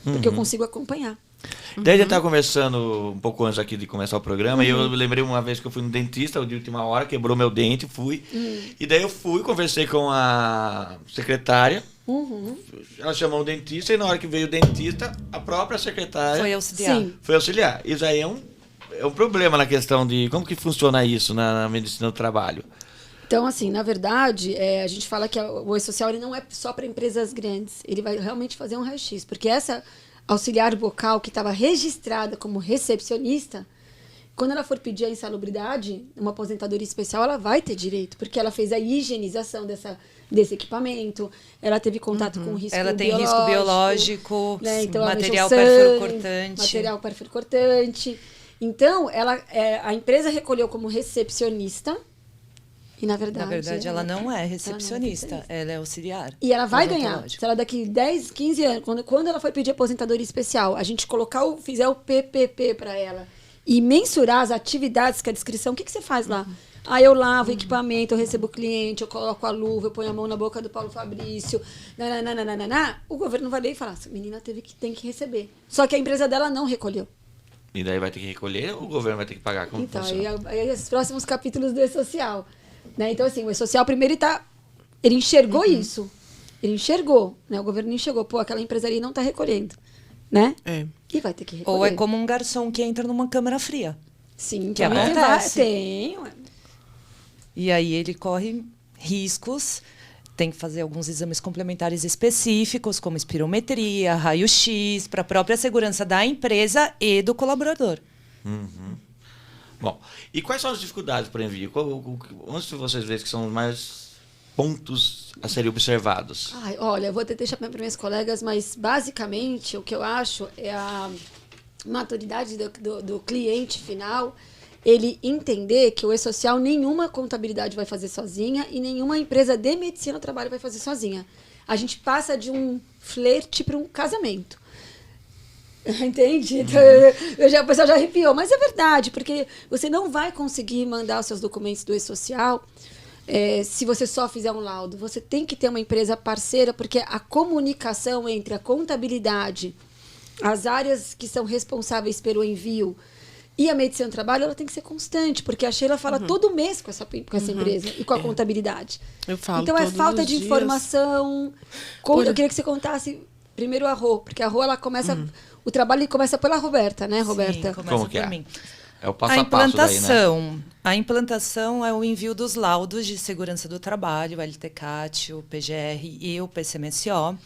Porque eu consigo acompanhar. Daí a gente estava conversando um pouco antes aqui de começar o programa, e eu lembrei uma vez que eu fui no dentista, de última hora, quebrou meu dente, fui. E daí eu fui, conversei com a secretária, ela chamou o dentista, e na hora que veio o dentista, a própria secretária Foi auxiliar. Sim. foi auxiliar. Isso aí é um problema na questão de como que funciona isso na medicina do trabalho. Então, assim, na verdade, a gente fala que o E-Social ele não é só para empresas grandes. Ele vai realmente fazer um raio-x. Porque essa auxiliar vocal que estava registrada como recepcionista, quando ela for pedir a insalubridade, uma aposentadoria especial, ela vai ter direito. Porque ela fez a higienização desse equipamento, ela teve contato com risco biológico. Ela tem risco biológico, né? Então, material ela mexeu sangue, perfuro-cortante. Material perfuro-cortante. Então, a empresa recolheu como recepcionista. E, na verdade ela não é recepcionista, ela é auxiliar. E ela vai ganhar. Odontológico. Se ela daqui 10, 15 anos, quando ela for pedir aposentadoria especial, a gente fizer o PPP para ela e mensurar as atividades, que é a descrição, o que você faz lá? Eu lavo o equipamento, eu recebo o cliente, eu coloco a luva, eu ponho a mão na boca do Paulo Fabrício, o governo vai ler e falar, essa menina tem que receber. Só que a empresa dela não recolheu. E daí vai ter que recolher, ou o governo vai ter que pagar? Como Então, funciona? aí os próximos capítulos do E-Social. Né? Então, assim, o E-Social primeiro ele enxergou isso. Ele enxergou, né? O governo enxergou, aquela empresa ali não está recolhendo, né? E vai ter que recolher. Ou é como um garçom que entra numa câmara fria. Sim, que também acontece. Tem. E aí ele corre riscos, tem que fazer alguns exames complementares específicos, como espirometria, raio-x, para a própria segurança da empresa e do colaborador. Bom, e quais são as dificuldades para o envio? Onde vocês veem que são os mais pontos a serem observados? Olha, eu vou até deixar para minhas colegas, mas basicamente o que eu acho é a maturidade do cliente final, ele entender que o E-Social nenhuma contabilidade vai fazer sozinha e nenhuma empresa de medicina do trabalho vai fazer sozinha. A gente passa de um flerte para um casamento. Entende? Então, o pessoal já arrepiou. Mas é verdade, porque você não vai conseguir mandar os seus documentos do E-Social se você só fizer um laudo. Você tem que ter uma empresa parceira, porque a comunicação entre a contabilidade, as áreas que são responsáveis pelo envio e a medicina do trabalho, ela tem que ser constante, porque a Sheila fala todo mês com essa empresa e com a contabilidade. Eu falo então, é todos falta os de dias. informação. Eu queria que você contasse primeiro a Rô, porque a Rô, ela começa... O trabalho começa pela Roberta, né, Roberta? Sim, começa Como que por é? mim. É o passo a passo daí, né? A implantação é o envio dos laudos de segurança do trabalho, o LTCAT, o PGR e o PCMSO.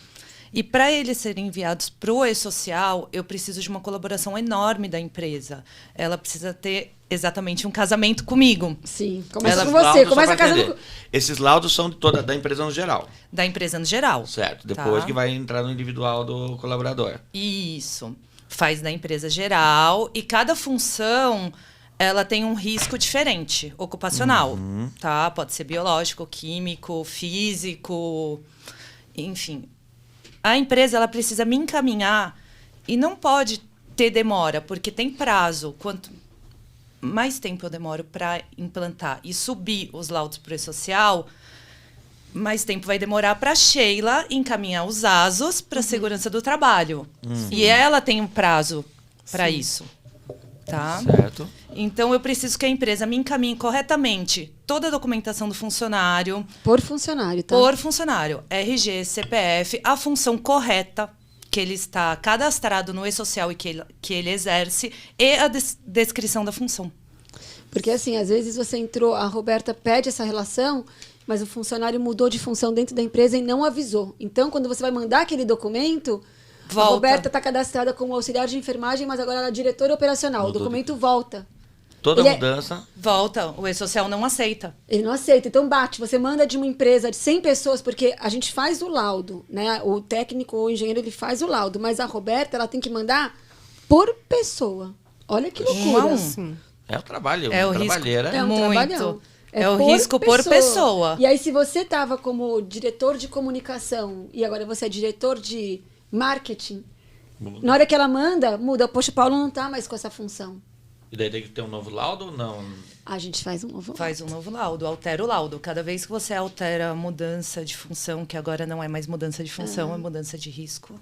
E para eles serem enviados para o E-Social, eu preciso de uma colaboração enorme da empresa. Ela precisa ter exatamente um casamento comigo. Sim, começa Esses com você, laudos, começa só pra casando entender, esses laudos são da empresa no geral, Da empresa no geral. certo? Depois Tá. que vai entrar no individual do colaborador. Isso. Faz da empresa geral e cada função ela tem um risco diferente, ocupacional, tá? Pode ser biológico, químico, físico, enfim. A empresa ela precisa me encaminhar e não pode ter demora, porque tem prazo. Quanto mais tempo eu demoro para implantar e subir os laudos para o E-Social, mais tempo vai demorar para Sheila encaminhar os ASOS para a segurança do trabalho. E ela tem um prazo para isso. Tá? Certo. Então, eu preciso que a empresa me encaminhe corretamente toda a documentação do funcionário. Por funcionário, tá? Por funcionário. RG, CPF, a função correta que ele está cadastrado no e-social e que ele exerce e a descrição da função. Porque, assim, às vezes você entrou, a Roberta pede essa relação, mas o funcionário mudou de função dentro da empresa e não avisou. Então, quando você vai mandar aquele documento... Volta. A Roberta está cadastrada como auxiliar de enfermagem, mas agora ela é diretora operacional. Mudou O documento volta. Toda Ele mudança. Volta, o e-social não aceita. Ele não aceita. Então, bate. Você manda de uma empresa de 100 pessoas, porque a gente faz o laudo, né? O técnico ou o engenheiro, ele faz o laudo. Mas a Roberta, ela tem que mandar por pessoa. Olha que loucura. É o trabalho. É o uma risco. trabalheira. É um Muito. trabalhão. É o risco por pessoa. E aí, se você estava como diretor de comunicação e agora você é diretor de marketing, na hora que ela manda, muda. Poxa, o Paulo não está mais com essa função. E daí tem que ter um novo laudo ou não? A gente faz um novo. Faz um novo laudo, altera o laudo. Cada vez que você altera a mudança de função, que agora não é mais mudança de função, é mudança de risco.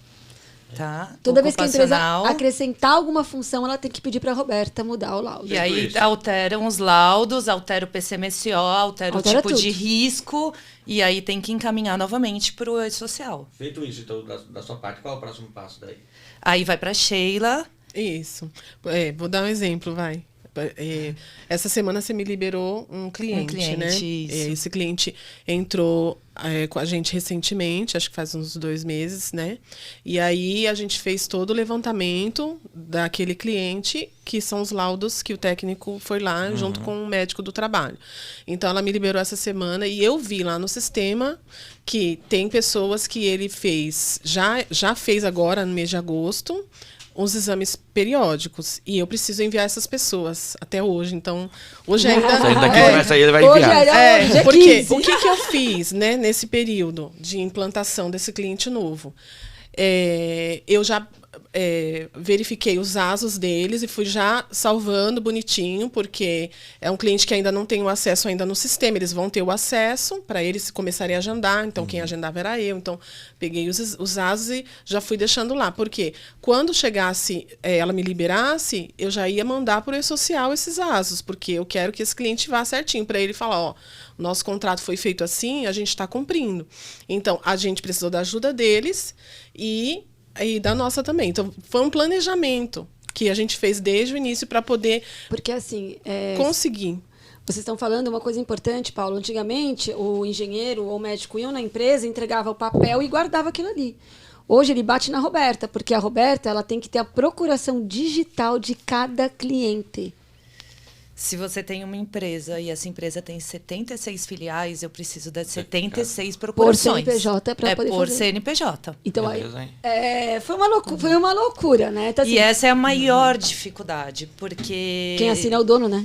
Tá? Toda vez que a empresa Ocupacional. acrescentar alguma função, ela tem que pedir para a Roberta mudar o laudo. E aí isso. alteram os laudos, altera o PCMSO, altera o Altera tipo tudo. de risco, e aí tem que encaminhar novamente para o e-social. Feito isso, então, da sua parte, qual é o próximo passo daí? Aí vai para Sheila. Isso. Vou dar um exemplo, vai. Essa semana você me liberou um cliente, né? isso. Esse cliente entrou com a gente recentemente, acho que faz uns 2 meses, né? E aí a gente fez todo o levantamento daquele cliente, que são os laudos que o técnico foi lá junto com o médico do trabalho. Então ela me liberou essa semana e eu vi lá no sistema que tem pessoas que ele fez, já fez agora no mês de agosto, os exames periódicos. E eu preciso enviar essas pessoas até hoje. Então, hoje ainda... Saindo daqui, começa aí, ele vai Hoje enviar. hoje é Porque 15. o que eu fiz, né, nesse período de implantação desse cliente novo? Eu já verifiquei os ASOS deles e fui já salvando bonitinho, porque é um cliente que ainda não tem o acesso ainda no sistema. Eles vão ter o acesso para eles começarem a agendar. Então, quem agendava era eu. Então, peguei os ASOS e já fui deixando lá. Porque quando chegasse, ela me liberasse, eu já ia mandar por e-social esses ASOS, porque eu quero que esse cliente vá certinho para ele falar, ó, nosso contrato foi feito assim, a gente está cumprindo. Então, a gente precisou da ajuda deles e da nossa também. Então, foi um planejamento que a gente fez desde o início para poder Porque assim, conseguir. vocês estão falando uma coisa importante, Paulo. Antigamente, o engenheiro ou o médico iam na empresa, entregava o papel e guardava aquilo ali. Hoje ele bate na Roberta, porque a Roberta ela tem que ter a procuração digital de cada cliente. Se você tem uma empresa e essa empresa tem 76 filiais, eu preciso das 76 procurações. CNPJ pra poder por fazer. CNPJ. Então, Beleza, hein? foi uma loucura, né? Então, assim, E essa é a maior dificuldade, porque... quem assina é o dono, né?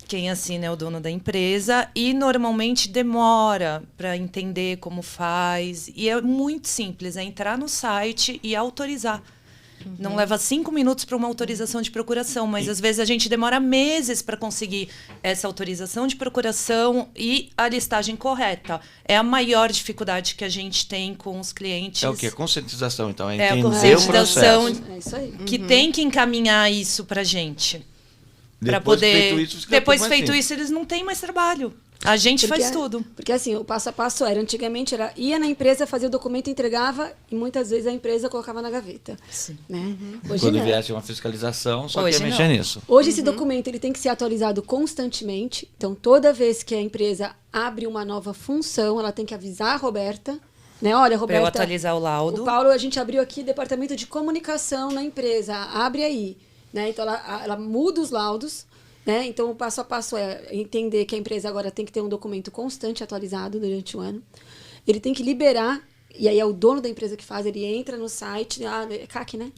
Quem assina é o dono da empresa e normalmente demora para entender como faz. E é muito simples, é entrar no site e autorizar. Não leva 5 minutos para uma autorização de procuração, mas às vezes a gente demora meses para conseguir essa autorização de procuração e a listagem correta. É a maior dificuldade que a gente tem com os clientes. É o quê? A conscientização, então. É É a entender o conscientização processo. É isso aí. que tem que encaminhar isso para a gente. Para Depois poder. feito isso, fica Depois tudo mais feito simples. isso, eles não têm mais trabalho. A gente faz tudo. Porque assim, o passo a passo era, antigamente era, ia na empresa, fazia o documento, entregava e muitas vezes a empresa colocava na gaveta. Sim. Né? Hoje Quando não. viesse uma fiscalização, só Hoje que ia mexer não. nisso. Hoje esse documento ele tem que ser atualizado constantemente. Então, toda vez que a empresa abre uma nova função, ela tem que avisar a Roberta. Né? Olha, Para eu Roberta, atualizar o laudo. o Paulo, a gente abriu aqui departamento de comunicação na empresa. Abre aí. Né? Então, ela muda os laudos. Né? Então, o passo a passo é entender que a empresa agora tem que ter um documento constante atualizado durante o ano. Ele tem que liberar, e aí é o dono da empresa que faz, ele entra no site, é CAC, né?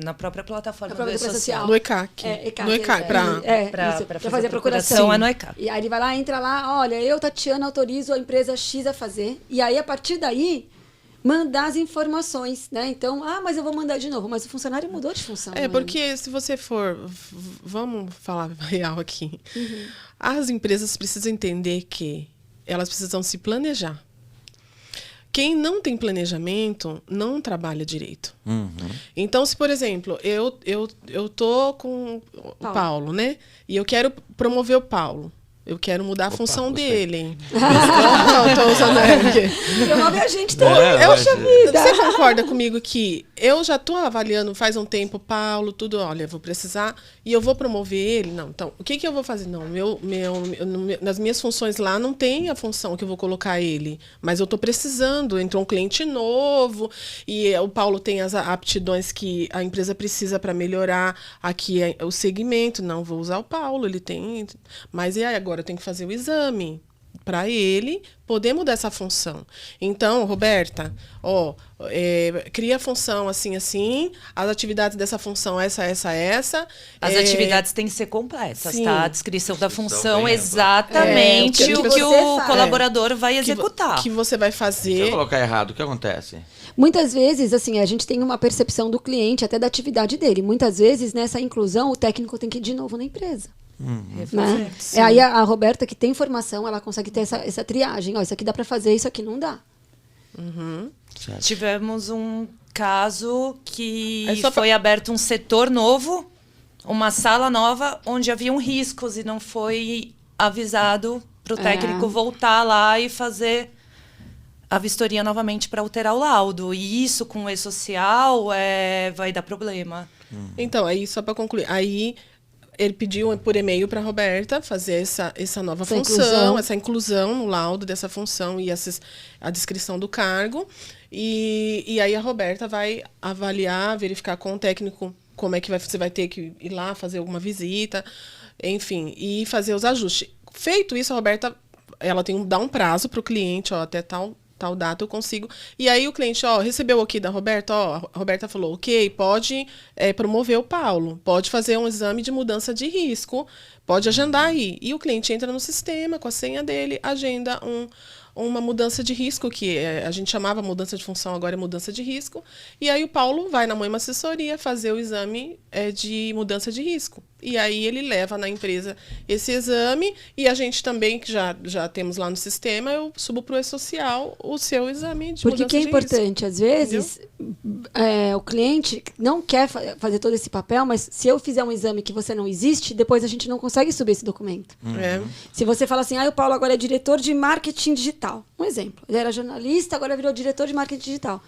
Na própria plataforma Na própria do rede e-social. social. No ECAC. ECAC, No ECAC, pra fazer a procuração. Sim. É no ECAC. E aí ele vai lá, entra lá, olha, eu, Tatiana, autorizo a empresa X a fazer. E aí, a partir daí, mandar as informações, né? Então, mas eu vou mandar de novo. Mas o funcionário mudou de função. né? Porque se você for... Vamos falar real aqui. As empresas precisam entender que elas precisam se planejar. Quem não tem planejamento não trabalha direito. Então, se, por exemplo, eu tô com o Paulo, né? E eu quero promover o Paulo. Eu quero mudar a função dele. Não, tô usando ele. Promove a gente também. Poxa vida. Você concorda comigo que eu já estou avaliando faz um tempo, Paulo, tudo, olha, vou precisar e eu vou promover ele? Não, então, o que eu vou fazer? Não, nas minhas funções lá não tem a função que eu vou colocar ele, mas eu estou precisando, entrou um cliente novo e o Paulo tem as aptidões que a empresa precisa para melhorar aqui o segmento. Não, vou usar o Paulo, ele tem... Mas e aí, agora eu tenho que fazer o exame para ele poder mudar essa função. Então, Roberta, cria a função assim, as atividades dessa função, essa. As atividades têm que ser completas, sim. tá? A descrição da função, exatamente o que o colaborador vai executar. Que você vai fazer. Se eu colocar errado, o que acontece? Muitas vezes, assim, a gente tem uma percepção do cliente, até da atividade dele. Muitas vezes, nessa inclusão, o técnico tem que ir de novo na empresa. Né? Aí a Roberta, que tem formação, ela consegue ter essa triagem. Isso aqui dá para fazer, isso aqui não dá. Tivemos um caso que foi aberto um setor novo, uma sala nova, onde haviam riscos e não foi avisado para o técnico voltar lá e fazer a vistoria novamente para alterar o laudo. E isso com o e-social vai dar problema. Então, aí só para concluir, aí ele pediu por e-mail para a Roberta fazer essa nova função, essa inclusão no laudo dessa função e a descrição do cargo. E aí a Roberta vai avaliar, verificar com o técnico como é que você vai ter que ir lá fazer alguma visita, enfim, e fazer os ajustes. Feito isso, a Roberta ela tem dar um prazo para o cliente, até tal data eu consigo. E aí o cliente, recebeu aqui da Roberta, a Roberta falou, ok, pode promover o Paulo, pode fazer um exame de mudança de risco, pode agendar aí. E o cliente entra no sistema com a senha dele, agenda uma mudança de risco, que a gente chamava mudança de função, agora é mudança de risco. E aí o Paulo vai na Moema Assessoria fazer o exame de mudança de risco. E aí ele leva na empresa esse exame e a gente também, que já temos lá no sistema, eu subo para o e-social o seu exame de mudança de risco. Porque que é importante, às vezes, o cliente não quer fazer todo esse papel, mas se eu fizer um exame que você não existe, depois a gente não consegue subir esse documento. Se você fala assim, o Paulo agora é diretor de marketing digital. Um exemplo. Ele era jornalista, agora virou diretor de marketing digital.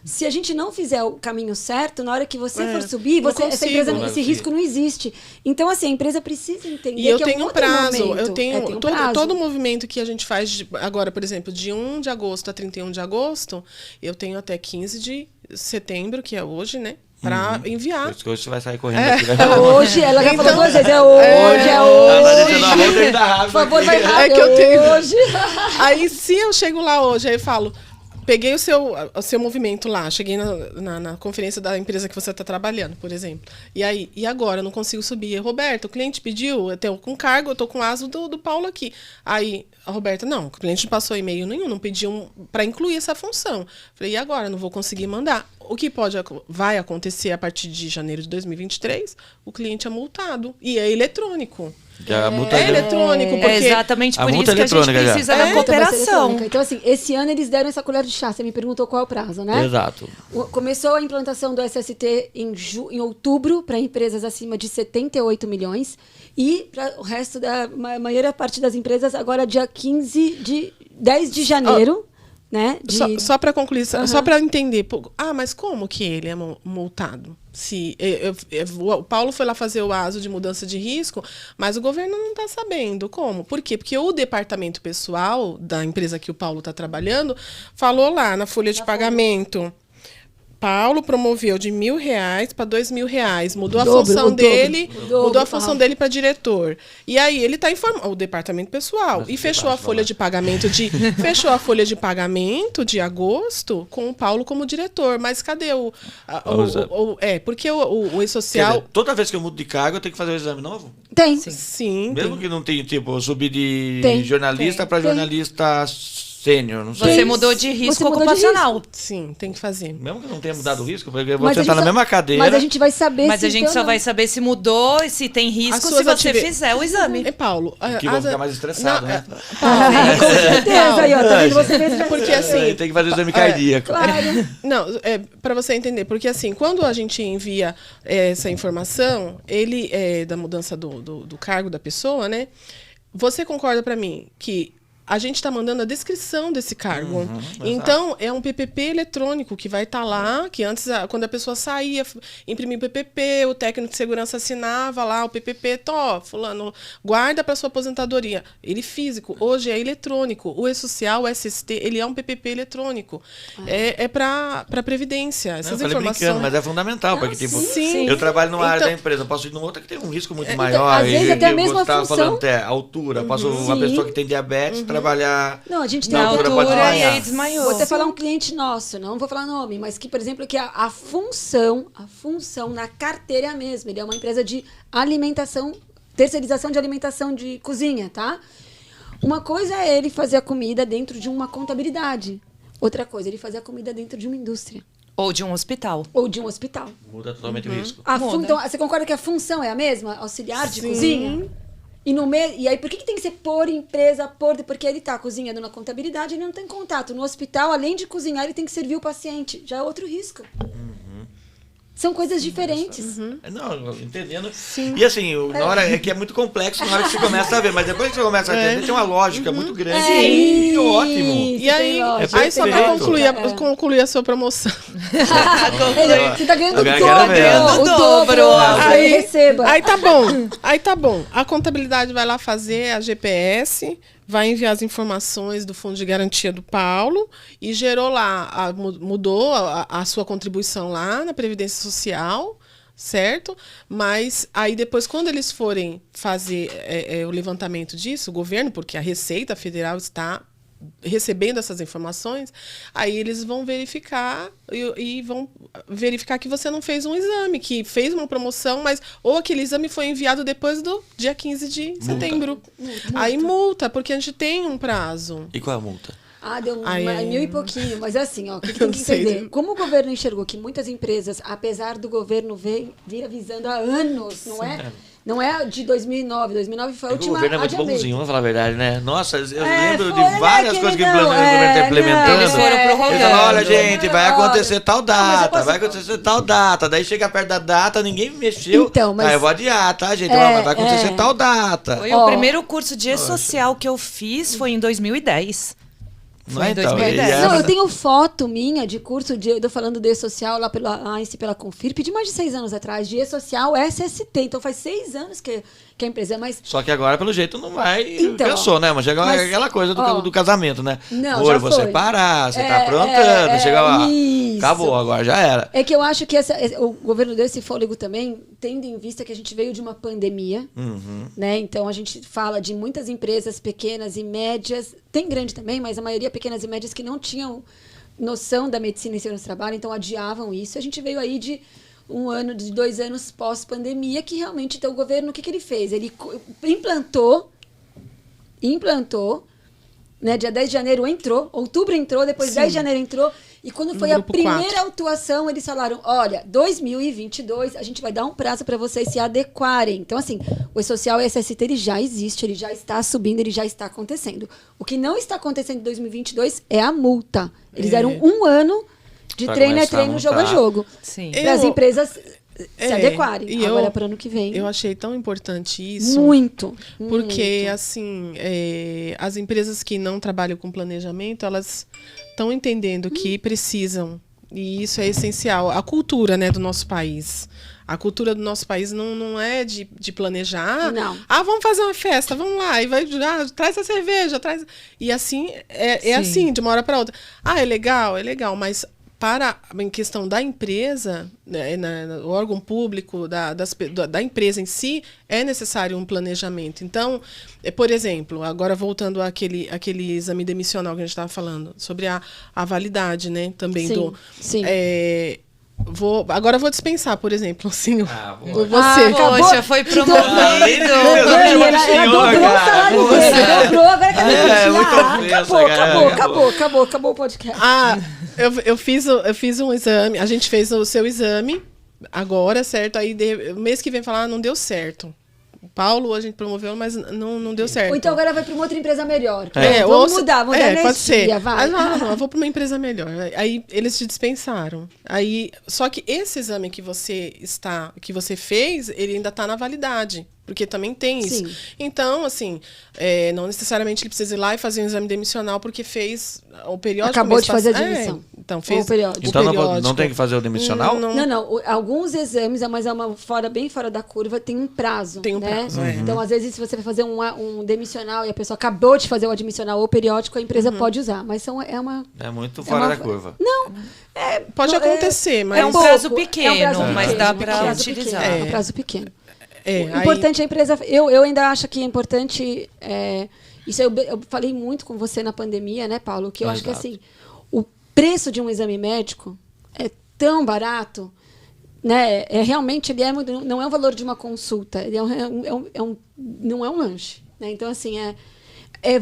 Se a gente não fizer o caminho certo, na hora que você for subir, essa empresa, esse risco não existe. Então, assim, a empresa precisa entender que é um outro momento. Eu tenho todo o movimento que a gente faz agora, por exemplo, de 1 de agosto a 31 de agosto, eu tenho até 15 de setembro, que é hoje, né? Para enviar. Por isso que hoje você vai sair correndo aqui. Hoje, ela já falou 2 vezes. Hoje. Por favor, vai rápido. Que eu tenho hoje. Aí, se eu chego lá hoje, aí eu falo, peguei o seu movimento lá, cheguei na conferência da empresa que você está trabalhando, por exemplo. E agora? Eu não consigo subir. Roberto, o cliente pediu, eu tenho com cargo, eu estou com o aso do Paulo aqui. Aí, a Roberta, não, o cliente não passou e-mail nenhum, não pediu para incluir essa função. Falei, e agora? Não vou conseguir mandar. O que vai acontecer a partir de janeiro de 2023, o cliente é multado. E é eletrônico. É eletrônico, porque... É exatamente por isso que a gente precisa da cooperação. Então, assim, esse ano eles deram essa colher de chá. Você me perguntou qual é o prazo, né? Exato. Começou a implantação do SST em outubro para empresas acima de 78 milhões e para o resto da maior parte das empresas agora dia 10 de janeiro. Né? Só para concluir, só para entender. Mas como que ele é multado? Se o Paulo foi lá fazer o ASO de mudança de risco, mas o governo não está sabendo como. Por quê? Porque o departamento pessoal da empresa que o Paulo está trabalhando falou lá na folha de pagamento. Paulo promoveu de R$1.000 para R$2.000. Mudou a função dele, mudou a função dele para diretor. E aí ele está informando o departamento pessoal e fechou a folha de pagamento de agosto com o Paulo como diretor. Mas cadê porque o e-social... Dizer, toda vez que eu mudo de cargo, eu tenho que fazer o exame novo? Tem. Sim. Mesmo que não tenha, eu subir de jornalista para jornalista sênior, não sei. Você mudou de risco mudou de ocupacional. Sim, tem que fazer. Mesmo que não tenha mudado o risco, porque eu vou Mas a sentar na gente mesma cadeira. Mas a gente vai saber Mas se a gente então só não. vai saber se mudou e se tem risco As se suas você ativi- fizer o exame. Paulo, Que vão ficar mais estressados, né? Com certeza, aí, ó, tá vendo? Você fez Porque assim, Tem que fazer o exame cardíaco. Claro. não, para você entender, porque assim, quando a gente envia essa informação, ele da mudança do cargo da pessoa, né? Você concorda para mim que a gente está mandando a descrição desse cargo. Então, é um PPP eletrônico que vai estar lá, que antes, quando a pessoa saía, imprimia o PPP, o técnico de segurança assinava lá o PPP, fulano, guarda para sua aposentadoria. Ele físico, hoje é eletrônico. O E-Social, o SST, ele é um PPP eletrônico. É para Previdência. Essas Eu falei informações... brincando, mas é fundamental, porque tipo, sim. eu trabalho numa área Então- da empresa, posso ir numa outra que tem um risco muito maior. às vezes até a que mesma você estava função. falando até altura. Posso uma Sim. pessoa que tem diabetes trabalhar Não, a gente tem na Na altura, altura, pode e desmaiar. aí desmaiou. Vou até falar um cliente nosso, não vou falar nome, mas que, por exemplo, que a função na carteira é a mesma. Ele é uma empresa de alimentação, terceirização de alimentação de cozinha, tá? Uma coisa é ele fazer a comida dentro de uma contabilidade. Outra coisa, ele fazer a comida dentro de uma indústria. Ou de um hospital. Ou de um hospital. Muda totalmente o risco. Então, você concorda que a função é a mesma? Auxiliar de cozinha? E aí, por que tem que ser por empresa, porque ele está cozinhando na contabilidade, ele não tem contato. No hospital, além de cozinhar, ele tem que servir o paciente. Já é outro risco. São coisas diferentes. Não, entendendo. E assim, na hora é que é muito complexo na hora que você começa a ver, mas depois que você começa a entender, tem uma lógica muito grande e ótimo. E aí, lógica. só para perfeito. concluir a sua promoção. Você tá ganhando Agora quero ver. o dobro. Aí receba. Aí tá bom. A contabilidade vai lá fazer a GPS, vai enviar as informações do Fundo de Garantia do Paulo e gerou lá, mudou a sua contribuição lá na Previdência Social, certo? Mas aí depois, quando eles forem fazer o levantamento disso, o governo, porque a Receita Federal está recebendo essas informações, aí eles vão verificar e vão verificar que você não fez um exame, que fez uma promoção, mas ou aquele exame foi enviado depois do dia 15 de setembro. Aí multa, porque a gente tem um prazo. E qual é a multa? Deu 1.000 e pouquinho. Mas é assim, ó, o que tem que entender? Como o governo enxergou que muitas empresas, apesar do governo vir avisando há anos, não é de 2009. 2009 foi a O última governo é muito adiamento. bonzinho, vamos falar a verdade, né? Nossa, eu lembro de foi, várias né, coisas que que o não, governo está implementando. Eles foram prorrogando. Eles falam, olha, gente, vai acontecer tal mas eu data, posso- vai acontecer tal data. Daí chega perto da data, ninguém mexeu. Então, mas- eu vou adiar, tá, gente? Mas vai acontecer tal data. Foi o primeiro curso de E-Social que eu fiz foi em 2010. Não é, em então? 2010. E Não, essa- eu tenho foto minha de curso de. Eu tô falando de E-Social lá pela ANSI, pela Confirp, de mais de 6 anos atrás, de E-Social SST. Então faz 6 anos que a empresa é mais. Só que agora, pelo jeito, não vai. Então, Cansou, né? Mas chega mas, aquela coisa ó, do casamento, né? não, Amor, já eu vou foi. separar, você tá aprontando. Chega lá. isso. Acabou, agora já era. É que eu acho que o governo deu esse fôlego também, tendo em vista que a gente veio de uma pandemia, né? Então a gente fala de muitas empresas pequenas e médias, tem grande também, mas a maioria pequenas e médias que não tinham noção da medicina e segurança do trabalho, então adiavam isso. A gente veio aí de 2 anos pós-pandemia, que realmente, então o governo, o que ele fez? Ele implantou, né? Dia 10 de janeiro entrou, outubro entrou, depois 10 de janeiro entrou, e quando foi a grupo primeira 4. autuação, eles falaram, olha, 2022, a gente vai dar um prazo para vocês se adequarem. Então, assim, o E-Social e o SST, ele já existe, ele já está subindo, ele já está acontecendo. O que não está acontecendo em 2022 é a multa. Eles deram 1 ano de Pra treino é começar a treino, jogo a montar. jogo. Sim. Para as empresas se adequarem. e Agora, para o ano que vem, Eu achei tão importante isso. muito. Porque, muito. assim, as empresas que não trabalham com planejamento, elas estão entendendo que precisam, e isso é essencial. A cultura, né, do nosso país. A cultura do nosso país não é de planejar. Não. Vamos fazer uma festa, vamos lá. E vai, traz a cerveja, traz... E assim, é assim, de uma hora para outra. É legal, mas... em questão da empresa, né, o órgão público, da empresa em si, é necessário um planejamento. Então, por exemplo, agora voltando àquele exame demissional que a gente estava falando, sobre a validade, né, também Sim, sim. Agora eu vou dispensar, por exemplo, assim. Boa. Você. Poxa, foi promovido. Ela dobrou o salário dele. Dobrou, agora acabou o podcast. Eu fiz um exame, a gente fez o seu exame agora, certo? Aí mês que vem falar, não deu certo. O Paulo a gente promoveu, mas não deu certo. Ou então agora vai para uma outra empresa melhor. Vamos mudar a pode ser. Vai. Não, eu vou para uma empresa melhor. Aí eles te dispensaram. Só que esse exame que você fez, ele ainda está na validade. Porque também tem isso. Sim. Então, assim, não necessariamente ele precisa ir lá e fazer um exame demissional porque fez o periódico. Acabou de fazer a demissão. Então, fez o periódico. Então não tem que fazer o demissional? Não. Alguns exames, mas bem fora da curva, tem um prazo. Tem um prazo, Então, às vezes, se você vai fazer um demissional e a pessoa acabou de fazer o admissional ou periódico, a empresa pode usar. Mas é muito fora da curva. Não. Pode acontecer, mas... É um prazo pequeno, mas dá para utilizar. É um prazo pequeno. O importante é a empresa. Eu ainda acho que é importante. Isso eu falei muito com você na pandemia, né, Paulo? Que eu acho que assim, o preço de um exame médico é tão barato, né? Realmente ele não é o valor de uma consulta, ele não é um lanche, né? Então assim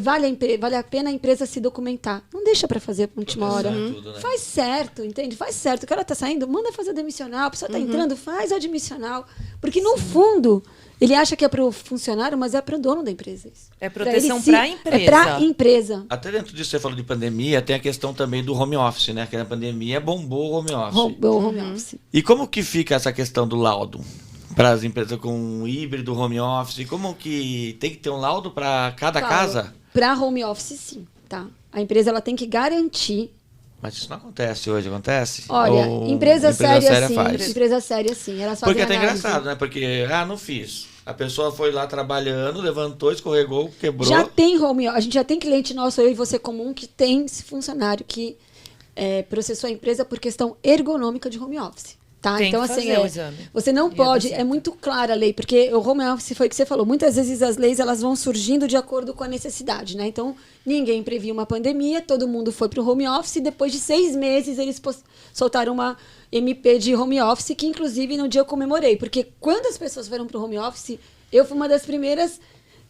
vale a pena a empresa se documentar. Não deixa para fazer a última hora. Tudo, né? Faz certo, entende? Faz certo. O cara tá saindo, manda fazer o demissional. A pessoa tá entrando, faz o admissional. Porque, no fundo, ele acha que é para o funcionário, mas é para o dono da empresa. Isso. É proteção para a empresa. É para a empresa. Até dentro disso, você falou de pandemia, tem a questão também do home office, né? Que na pandemia bombou o home office. O home office. E como que fica essa questão do laudo? Para as empresas com um híbrido, home office, como que tem que ter um laudo para cada casa? Para home office, sim, tá? A empresa ela tem que garantir. Mas isso não acontece hoje, acontece? Olha, empresa séria sim. Faz? Empresa séria sim. Elas fazem Porque é até análise. engraçado, né? Porque, não fiz. A pessoa foi lá trabalhando, levantou, escorregou, quebrou. Já tem home office. A gente já tem cliente nosso, eu e você comum, que tem esse funcionário que processou a empresa por questão ergonômica de home office. Tá? Tem então, que assim, fazer o exame. Você não pode, é muito clara a lei, porque o home office foi o que você falou, muitas vezes as leis elas vão surgindo de acordo com a necessidade, né? Então, ninguém previa uma pandemia, todo mundo foi para o home office, e depois de 6 meses eles soltaram uma MP de home office, que inclusive no dia eu comemorei, porque quando as pessoas foram para o home office, eu fui uma das primeiras,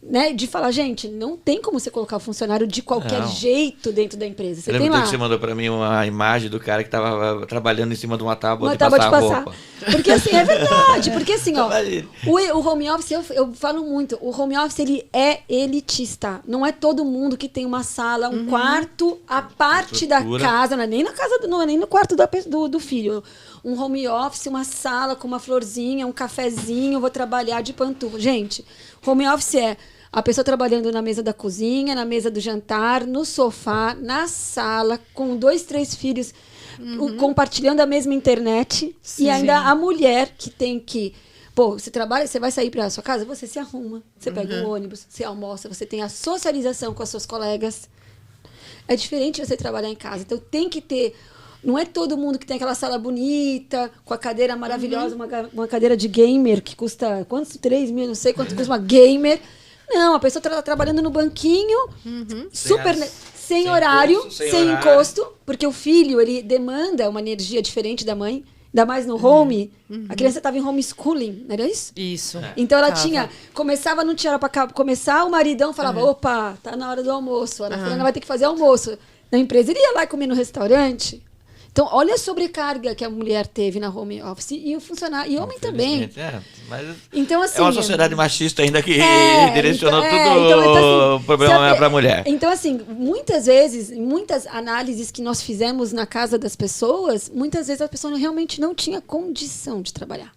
né, de falar, gente, não tem como você colocar o funcionário de qualquer jeito dentro da empresa. Você Eu tem lembro lá. que você mandou para mim uma imagem do cara que estava trabalhando em cima de uma tábua Uma de tábua passar de a passar. roupa. Porque assim, é verdade. Porque assim, ó, o home office, eu falo muito, o home office ele é elitista. Não é todo mundo que tem uma sala, um quarto, a parte da casa, não é nem na casa, não é nem no quarto do filho. Um home office, uma sala com uma florzinha, um cafezinho, vou trabalhar de pantufa. Gente, home office é a pessoa trabalhando na mesa da cozinha, na mesa do jantar, no sofá, na sala, com 2, 3 filhos, compartilhando a mesma internet. Sim. E ainda a mulher que tem que... Pô, você trabalha, você vai sair para a sua casa, você se arruma, você pega um ônibus, você almoça, você tem a socialização com as suas colegas. É diferente você trabalhar em casa. Então tem que ter... Não é todo mundo que tem aquela sala bonita, com a cadeira maravilhosa, uma cadeira de gamer que custa... Quantos? 3 mil, não sei quanto custa uma gamer... Não, a pessoa está trabalhando no banquinho, sem horário, custo, sem encosto, porque o filho ele demanda uma energia diferente da mãe, ainda mais no home. A criança estava em homeschooling, não era isso? Isso. Então ela começava, não tinha hora para começar, o maridão falava, opa, tá na hora do almoço, a Ana vai ter que fazer almoço. Na empresa, ele ia lá comer no restaurante. Então, olha a sobrecarga que a mulher teve na home office e o funcionário, e homem também. Mas então, assim, é uma sociedade machista ainda que direcionou tudo então, o problema para a mulher. Então, assim, muitas vezes, muitas análises que nós fizemos na casa das pessoas, muitas vezes a pessoa realmente não tinha condição de trabalhar.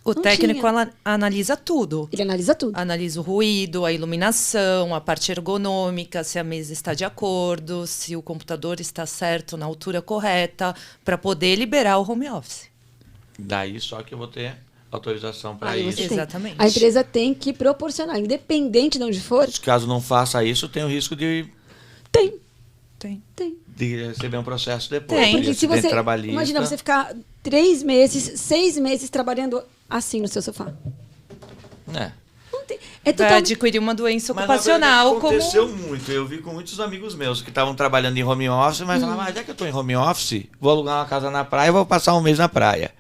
O técnico analisa tudo. Ele analisa tudo. Analisa o ruído, a iluminação, a parte ergonômica, se a mesa está de acordo, se o computador está certo na altura correta, para poder liberar o home office. Daí só que eu vou ter autorização para isso. Exatamente. A empresa tem que proporcionar, independente de onde for. Caso não faça isso, tem o risco de receber um processo depois. Tem. Porque se você trabalhista. imagina você ficar 3 meses, 6 meses trabalhando assim no seu sofá. É Vai total... adquirir uma doença Mas na ocupacional verdade, aconteceu muito. Eu vi com muitos amigos meus que estavam trabalhando em home office, mas falavam, já que eu estou em home office, vou alugar uma casa na praia e vou passar um mês na praia.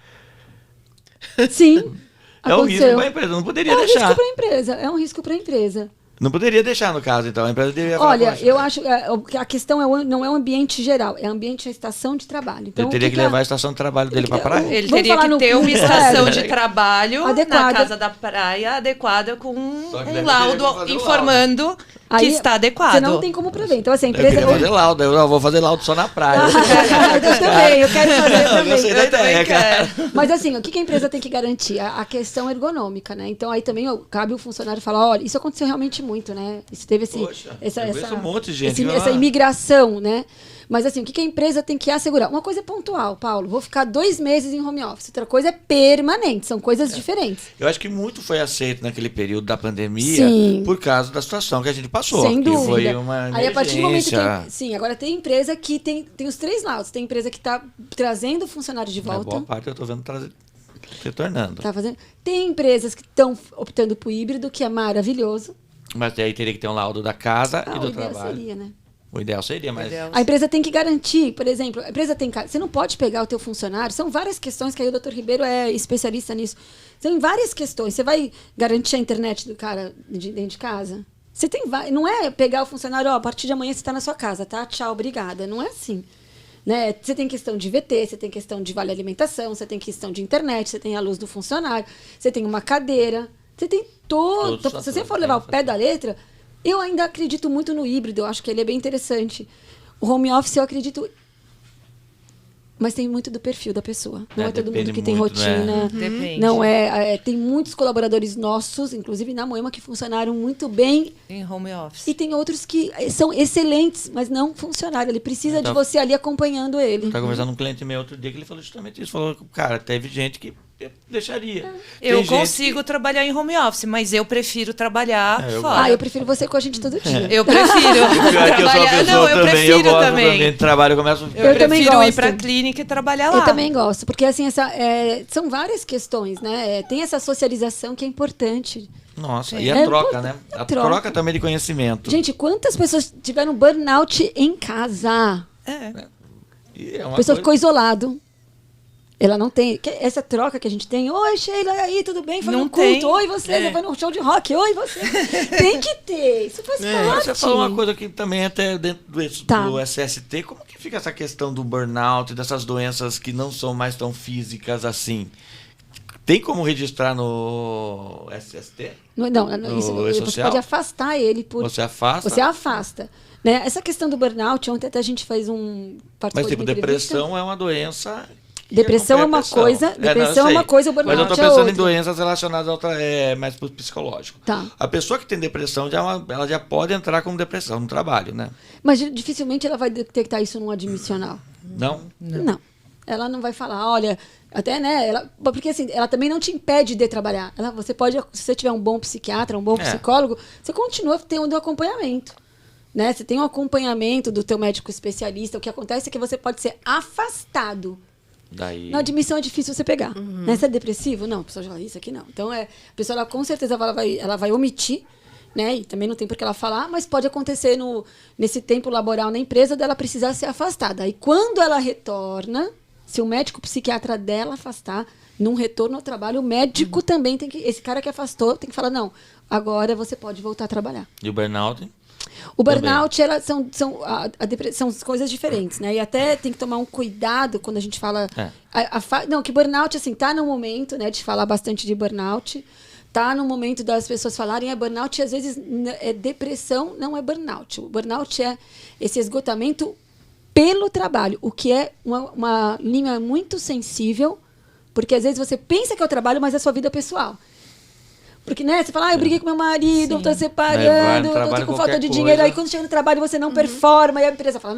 Sim, É um risco aconteceu. para a empresa, não poderia É um deixar. risco para a empresa, é um risco para a empresa. Não poderia deixar, no caso, então. A empresa deveria falar, Olha, "Poxa, eu acho que a questão não é o ambiente geral, é o ambiente da estação de trabalho. Então, ele teria que levar a estação de trabalho dele para a praia? Ele Vamos teria falar que no ter uma público, estação é. de trabalho Adequada. na casa da praia adequada com Só que um daí laudo teria que fazer o informando que Aí, está adequado. Você não tem como prever. Então, assim, a Eu empresa... queria fazer laudo, eu não vou fazer laudo só na praia. eu também, eu quero fazer Eu também. gostei da Eu também ideia, cara. Mas assim, o que a empresa tem que garantir? A questão ergonômica, né? Então aí também cabe o funcionário falar, olha, isso aconteceu realmente muito, né? Isso teve Poxa, eu conheço um monte de gente que vai essa lá. imigração, né? Mas assim, o que a empresa tem que assegurar? Uma coisa é pontual, Paulo, vou ficar 2 meses em home office. Outra coisa é permanente, são coisas diferentes. Eu acho que muito foi aceito naquele período da pandemia Sim. por causa da situação que a gente passou. Sem que dúvida. foi uma Aí a partir do momento emergência. que. Sim, agora tem empresa que tem os 3 lados. Tem empresa que está trazendo o funcionário de Na volta. boa parte eu tô vendo retornando. Tá fazendo. Tem empresas que estão optando por híbrido, que é maravilhoso. Mas aí teria que ter um laudo da casa e O do ideal trabalho. seria, né? O ideal seria, mas... Ideal. A empresa tem que garantir, por exemplo, a empresa tem. Você não pode pegar o teu funcionário. São várias questões que aí o Dr. Ribeiro é especialista nisso. São várias questões. Você vai garantir a internet do cara dentro de casa? Você tem. Não é pegar o funcionário, ó, a partir de amanhã você está na sua casa, tá? Tchau, obrigada. Não é assim. Né? Você tem questão de VT, você tem questão de vale alimentação, você tem questão de internet, você tem a luz do funcionário, você tem uma cadeira, você tem todo. Todos os Se você fatores, for levar o tem pé da letra, eu ainda acredito muito no híbrido, eu acho que ele é bem interessante. O home office eu acredito. Mas tem muito do perfil da pessoa. Não é todo mundo depende que tem muito, né? rotina. Depende. Não tem muitos colaboradores nossos, inclusive na Moema, que funcionaram muito bem. Em home office. E tem outros que são excelentes, mas não funcionaram. Ele precisa de Então, você ali acompanhando ele. Eu tava conversando com um cliente meu outro dia que ele falou justamente isso. Falou, cara, teve gente que deixaria. Eu Tem gente consigo trabalhar em home office, mas eu prefiro trabalhar eu fora. Eu prefiro você com a gente todo dia. Eu prefiro Pior é que eu sou uma trabalhar. pessoa Não, eu também, prefiro eu gosto do também. ambiente de trabalho, eu começo... Eu também prefiro ir gosto. pra clínica e trabalhar lá. Eu também gosto, porque assim, são várias questões, né? Tem essa socialização que é importante. Nossa, e É a troca, importante, né? a A troca. troca também de conhecimento. Gente, quantas pessoas tiveram burnout em casa? É. E é A uma pessoa coisa- ficou isolado. Ela não tem. Essa troca que a gente tem. Oi, Sheila, e aí, tudo bem? Foi Não no culto. tem. Oi, você. É. Você foi no show de rock. Oi, você. Tem que ter. Isso faz Mas parte. você falou uma coisa que também até dentro Tá. do SST, como que fica essa questão do burnout, dessas doenças que não são mais tão físicas assim? Tem como registrar no SST? Não, isso, No você social? pode afastar ele por. Você afasta? Você afasta. Né? Essa questão do burnout, ontem até a gente fez participou Mas tipo, de uma entrevista. depressão é uma doença... que Depressão é acompanha a uma pressão. coisa, não, eu depressão é sei. uma coisa, o Mas eu burnout tô é pensando em outra. doenças relacionadas mais pro psicológico. Tá. A pessoa que tem depressão, ela já pode entrar como depressão no trabalho, né? Mas dificilmente ela vai detectar isso num admissional. Não? Não. Ela não vai falar, olha, até, né? Porque assim, ela também não te impede de trabalhar. Você pode, se você tiver um bom psiquiatra, um bom psicólogo, você continua tendo acompanhamento. Né? Você tem um acompanhamento do teu médico especialista. O que acontece é que você pode ser afastado. Daí... Na admissão é difícil você pegar. Né? Você é depressivo? Não, a pessoa já fala, isso aqui não. Então, a pessoa, ela, com certeza, ela vai omitir, né? E também não tem por que ela falar, mas pode acontecer nesse tempo laboral na empresa dela precisar ser afastada. Aí, quando ela retorna, se o médico psiquiatra dela afastar, num retorno ao trabalho, o médico também tem que... Esse cara que afastou tem que falar, não, agora você pode voltar a trabalhar. E o burnout? O burnout, são coisas diferentes, né? E até tem que tomar um cuidado quando a gente fala... Não, que burnout, assim, tá no momento, né, de falar bastante de burnout, tá no momento das pessoas falarem burnout, e às vezes depressão não é burnout. O burnout é esse esgotamento pelo trabalho, o que é uma linha muito sensível, porque às vezes você pensa que é o trabalho, mas é a sua vida pessoal. Porque, né, você fala, eu briguei com meu marido, Sim. tô separando, eu tô com falta de dinheiro. Aí, quando chega no trabalho, você não performa. E a empresa fala,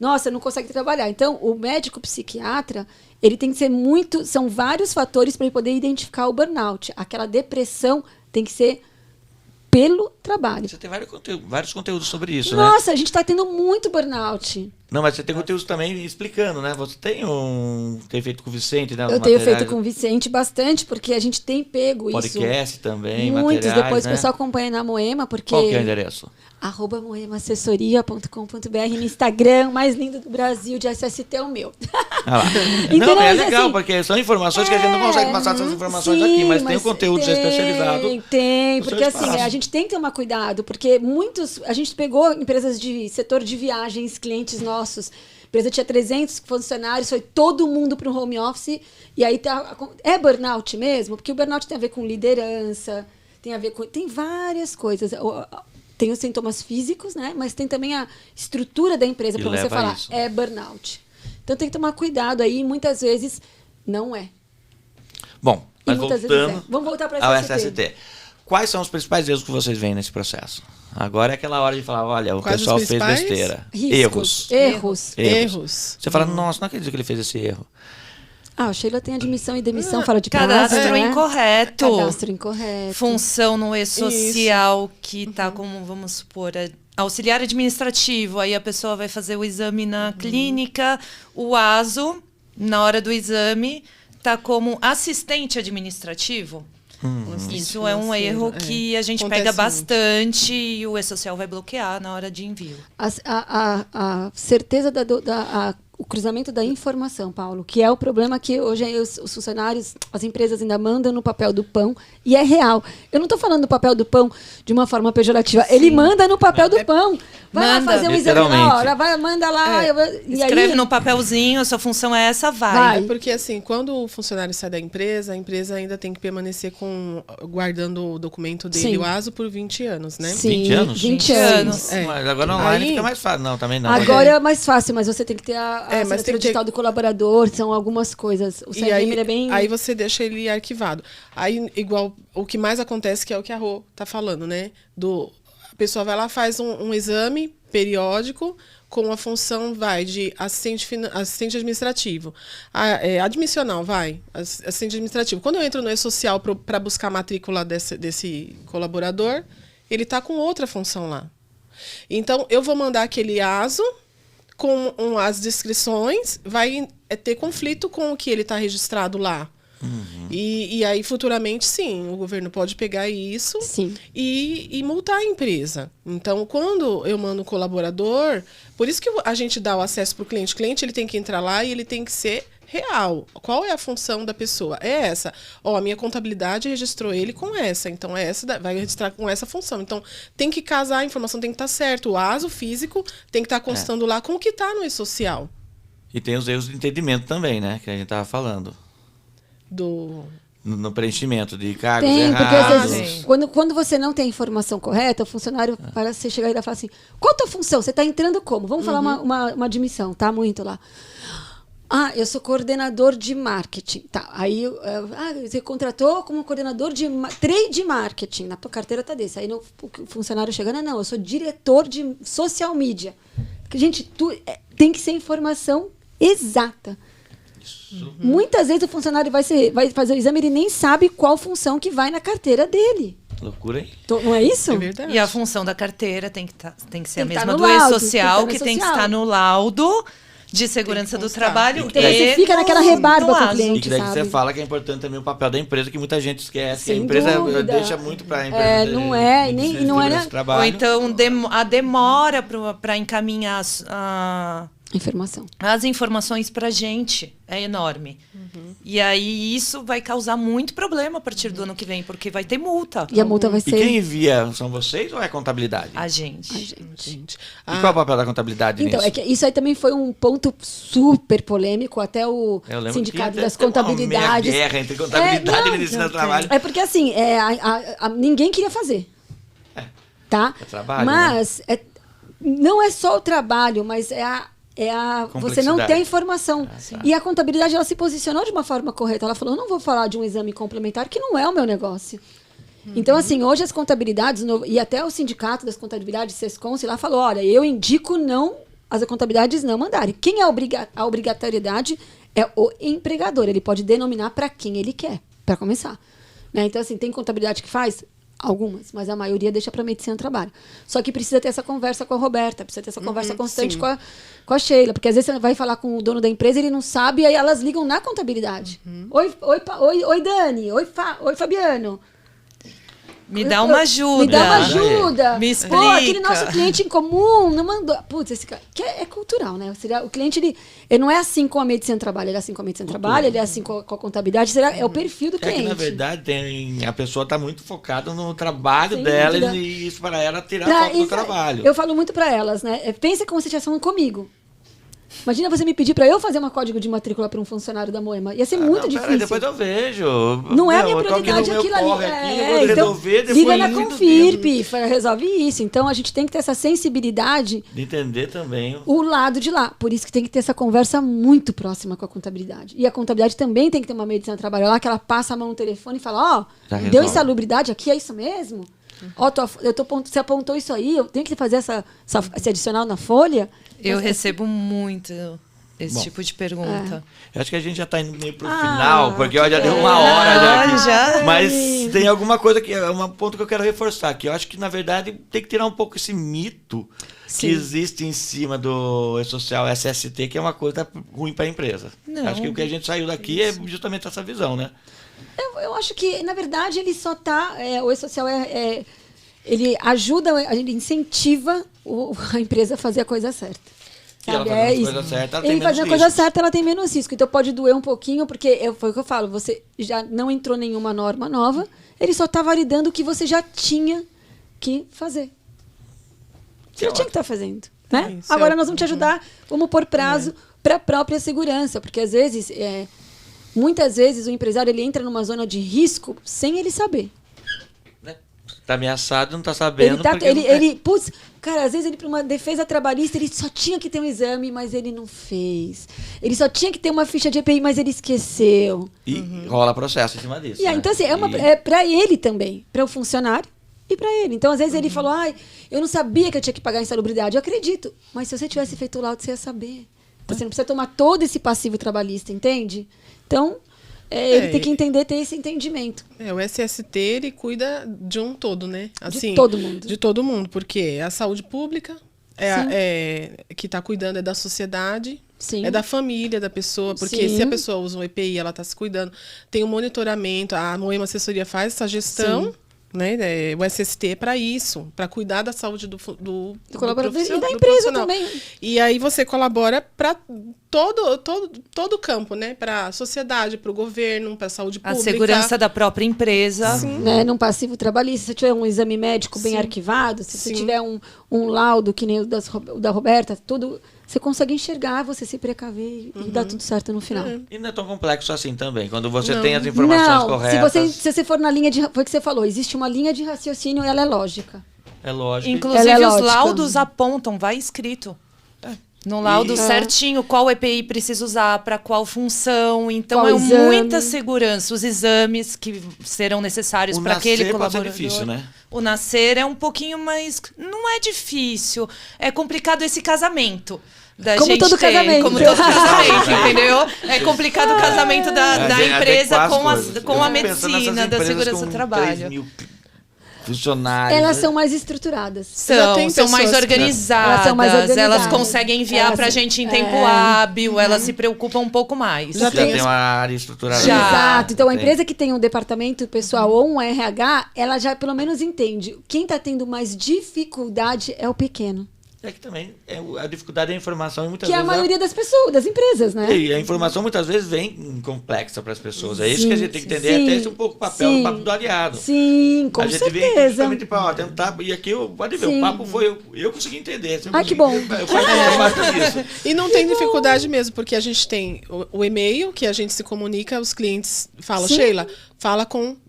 nossa, não consegue trabalhar. Então, o médico psiquiatra, ele tem que ser são vários fatores para ele poder identificar o burnout. Aquela depressão tem que ser pelo trabalho. Você tem vários conteúdos sobre isso, né? Nossa, a gente está tendo muito burnout. Não, mas você tem conteúdo também explicando, né? Você tem feito com o Vicente, né? Eu tenho feito com o Vicente bastante, porque a gente tem pego podcast também, muitos, materiais, depois né? o pessoal acompanha na Moema, porque... Qual que é o endereço? @moemaassessoria.com.br no Instagram, mais lindo do Brasil, de SST é o meu. Ah lá. Então, Não, é mas, legal, assim, porque são informações que a gente não consegue passar essas informações aqui, mas tem o conteúdo especializado. Tem, no seu porque assim, espaço. a gente tem que tomar cuidado, porque a gente pegou empresas de setor de viagens, clientes nossos, a empresa tinha 300 funcionários, foi todo mundo para o home office, e aí é burnout mesmo, porque o burnout tem a ver com liderança, tem várias coisas. Tem os sintomas físicos, né? Mas tem também a estrutura da empresa para você falar, isso. é burnout. Então tem que tomar cuidado aí, muitas vezes não é. Bom, E mas muitas vezes voltando é. Vamos voltar para ao a SST. SST. Quais são os principais erros que vocês veem nesse processo? Agora é aquela hora de falar, olha, o Quais pessoal os fez principais? besteira. Erros. Você fala, nossa, não acredito que ele fez esse erro. Ah, o Sheila tem admissão e demissão fora de casa, Cadastro né? incorreto. Cadastro incorreto. Função no e-social que está como, vamos supor, auxiliar administrativo. Aí a pessoa vai fazer o exame na clínica, o ASO, na hora do exame, está como assistente administrativo. Isso é um erro que a gente Acontece pega muito. bastante e o e-social vai bloquear na hora de envio. A certeza o cruzamento da informação, Paulo, que é o problema que hoje os funcionários, as empresas ainda mandam no papel do pão, e é real. Eu não estou falando do papel do pão de uma forma pejorativa. Sim. Ele manda no papel do pão. Vai lá Manda. fazer um exame Literalmente. lá, manda lá. E Escreve aí, no papelzinho, a sua função é essa, vai. É porque, assim, quando o funcionário sai da empresa, a empresa ainda tem que permanecer guardando o documento dele, Sim. o ASO, por 20 anos, né? Sim, 20 anos? 20 20 anos. É. Mas agora online Aí- fica mais fácil. Não, também não. Agora é mais fácil, mas você tem que ter a mas tem assinatura que ter- digital do colaborador, são algumas coisas. O E CRM aí, ele é bem... aí você deixa ele arquivado. Aí, igual, o que mais acontece, que é o que a Rô tá falando, né? A pessoa vai lá, faz um exame periódico com a função, de assistente administrativo. Admissional, assistente administrativo. Quando eu entro no e-social para buscar a matrícula desse colaborador, ele está com outra função lá. Então, eu vou mandar aquele ASO com as descrições, vai ter conflito com o que ele está registrado lá. E aí, futuramente, sim, o governo pode pegar isso Sim. e multar a empresa. Então, quando eu mando um colaborador, por isso que a gente dá o acesso para o cliente. O cliente ele tem que entrar lá e ele tem que ser real. Qual é a função da pessoa? É essa. A minha contabilidade registrou ele com essa. Então, vai registrar com essa função. Então, tem que casar, a informação tem que estar certa. O ASO físico tem que estar constando lá com o que está no e-social. E tem os erros de entendimento também, né? Que a gente estava falando. No preenchimento de cargos Tem, porque errados. às vezes, quando você não tem a informação correta, o funcionário parece você chegar e falar assim, qual a tua função? Você está entrando como? Vamos falar uma admissão, tá? Muito lá. Ah, eu sou coordenador de marketing. Tá, aí você contratou como coordenador de trade marketing. Na tua carteira tá desse. Aí o funcionário chega, não, eu sou diretor de social media. Porque, gente, tem que ser informação exata. Muitas vezes o funcionário vai fazer o exame e ele nem sabe qual função que vai na carteira dele. Loucura, hein? Não é isso? É verdade. E a função da carteira tem que ser a Tem que tá mesma no do laudo, e-social, que tem que estar estar no laudo de segurança do constar. trabalho. Então você fica naquela rebarba com o ASO. cliente. E que daí que sabe? você fala que é importante também o papel da empresa, que muita gente esquece. Que a Sem empresa dúvida. deixa muito para a empresa. Não é, e não é, né? Trabalho. Ou então a demora para encaminhar Informação. as informações para a gente é enorme. E aí isso vai causar muito problema a partir do ano que vem, porque vai ter multa. E a multa vai E ser... quem envia são vocês ou é a contabilidade? A gente. Gente. E qual é o papel da contabilidade Então, nisso? é que isso aí também foi um ponto super polêmico, até o Eu lembro Sindicato que das teve uma Contabilidades. meia guerra entre contabilidade não, e medicina do trabalho. É porque assim, ninguém queria fazer. Tá? É trabalho, mas não é só o trabalho, mas você não tem a informação. Tá. E a contabilidade ela se posicionou de uma forma correta. Ela falou: eu não vou falar de um exame complementar que não é o meu negócio. Então, assim, hoje as contabilidades, e até o Sindicato das Contabilidades, Sescom, lá falou: olha, eu indico as contabilidades não mandarem. Quem é a obrigatoriedade é o empregador. Ele pode denominar para quem ele quer, para começar. Né? Então, assim, tem contabilidade que faz? Algumas, mas a maioria deixa para medicina do trabalho. Só que precisa ter essa conversa com a Roberta, precisa ter essa conversa constante com a Sheila, porque às vezes você vai falar com o dono da empresa, ele não sabe, e aí elas ligam na contabilidade. Oi, Dani, oi, Fabiano. Me dá uma ajuda. Me dá uma ajuda. Me explica. Pô, aquele nosso cliente em comum não mandou. Putz, esse cara. Que é cultural, né? O cliente, ele não é assim com a medicina do trabalho, ele é assim com a medicina do trabalho, ele é assim com a contabilidade. É o perfil do cliente. Que, na verdade, a pessoa está muito focada no trabalho Sem dela dúvida. e isso para ela tirar foco do trabalho. Eu falo muito para elas, né? Pensa como se estivesse falando comigo. Imagina você me pedir para eu fazer um código de matrícula para um funcionário da Moema. Ia ser muito difícil. Pera, depois eu vejo. Não é a minha prioridade aquilo ali. Vou resolver, depois liga na Confirp, resolve isso. Então a gente tem que ter essa sensibilidade de entender também o lado de lá. Por isso que tem que ter essa conversa muito próxima com a contabilidade. E a contabilidade também tem que ter uma medicina do trabalho lá, que ela passa a mão no telefone e fala, deu insalubridade aqui, é isso mesmo? Você apontou isso aí, eu tenho que fazer esse adicional na folha? Eu recebo muito esse tipo de pergunta. Eu acho que a gente já está indo meio pro final, porque já deu uma hora já. Mas tem alguma coisa que é um ponto que eu quero reforçar, que eu acho que, na verdade, tem que tirar um pouco esse mito que existe em cima do e-social SST, que é uma coisa ruim para a empresa. Acho que o que a gente saiu daqui é justamente essa visão, né? Eu acho que, na verdade, ele só está... o e-social ele ajuda, ele incentiva a empresa a fazer a coisa certa. Sabe? Ele fazendo a coisa certa, ela tem menos risco. Então pode doer um pouquinho, porque foi o que eu falo, você já não entrou nenhuma norma nova, ele só está validando o que você já tinha que fazer. Você já tinha que estar fazendo. Né? Agora nós vamos te ajudar, vamos pôr prazo para a própria segurança, porque às vezes, muitas vezes o empresário ele entra numa zona de risco sem ele saber. Tá ameaçado, não tá sabendo. Putz, cara, às vezes ele, para uma defesa trabalhista, ele só tinha que ter um exame, mas ele não fez. Ele só tinha que ter uma ficha de EPI, mas ele esqueceu. E rola processo em cima disso. Né? Então, assim, é para ele também, para o funcionário e para ele. Então, às vezes ele falou, eu não sabia que eu tinha que pagar a insalubridade. Eu acredito, mas se você tivesse feito o laudo, você ia saber. Você não precisa tomar todo esse passivo trabalhista, entende? Então... ele tem que entender, ter esse entendimento. O SST, ele cuida de um todo, né? Assim, de todo mundo. De todo mundo, porque é a saúde pública, que está cuidando é da sociedade, é da família da pessoa, porque se a pessoa usa um EPI, ela está se cuidando. Tem um monitoramento, a Moema Assessoria faz essa gestão, né? O SST é para isso, para cuidar da saúde do colaborador e da empresa também. E aí você colabora para todo o campo, né? Para a sociedade, para o governo, para a saúde pública. A segurança da própria empresa. Né? Num passivo trabalhista, se você tiver um exame médico bem arquivado, se você tiver um laudo, que nem o da Roberta, tudo... Você consegue enxergar, você se precaver e dá tudo certo no final. E não é tão complexo assim também, quando você tem as informações corretas. Se você for na linha de... Foi o que você falou, existe uma linha de raciocínio e ela é lógica. É lógico. Inclusive, os laudos apontam, vai escrito. No laudo certinho, qual EPI precisa usar, para qual função. Então, qual muita segurança. Os exames que serão necessários para aquele colaborador. Pode ser difícil, né? O nascer é um pouquinho mais... Não é difícil. É complicado esse casamento. Como todo casamento. Como todo casamento, entendeu? É complicado o casamento da empresa com a medicina, da segurança do trabalho. Funcionários. Elas são mais estruturadas. São mais organizadas. Elas conseguem enviar pra gente em tempo hábil. Elas se preocupam um pouco mais. Já tem uma área estruturada. Exato. Então, a empresa que tem um departamento pessoal ou um RH, ela já pelo menos entende. Quem está tendo mais dificuldade é o pequeno. É que também a dificuldade é a informação e muitas vezes... Que é a maioria das pessoas, das empresas, né? E a informação muitas vezes vem complexa para as pessoas. É isso que a gente tem que entender, até esse um pouco o papel do papo do aliado. Sim, com certeza. A gente vem justamente para tentar... E aqui, pode ver, o papo foi... Eu consegui entender. Que bom. Eu faço isso. E não tem dificuldade mesmo, porque a gente tem o e-mail, que a gente se comunica, os clientes falam, Sheila,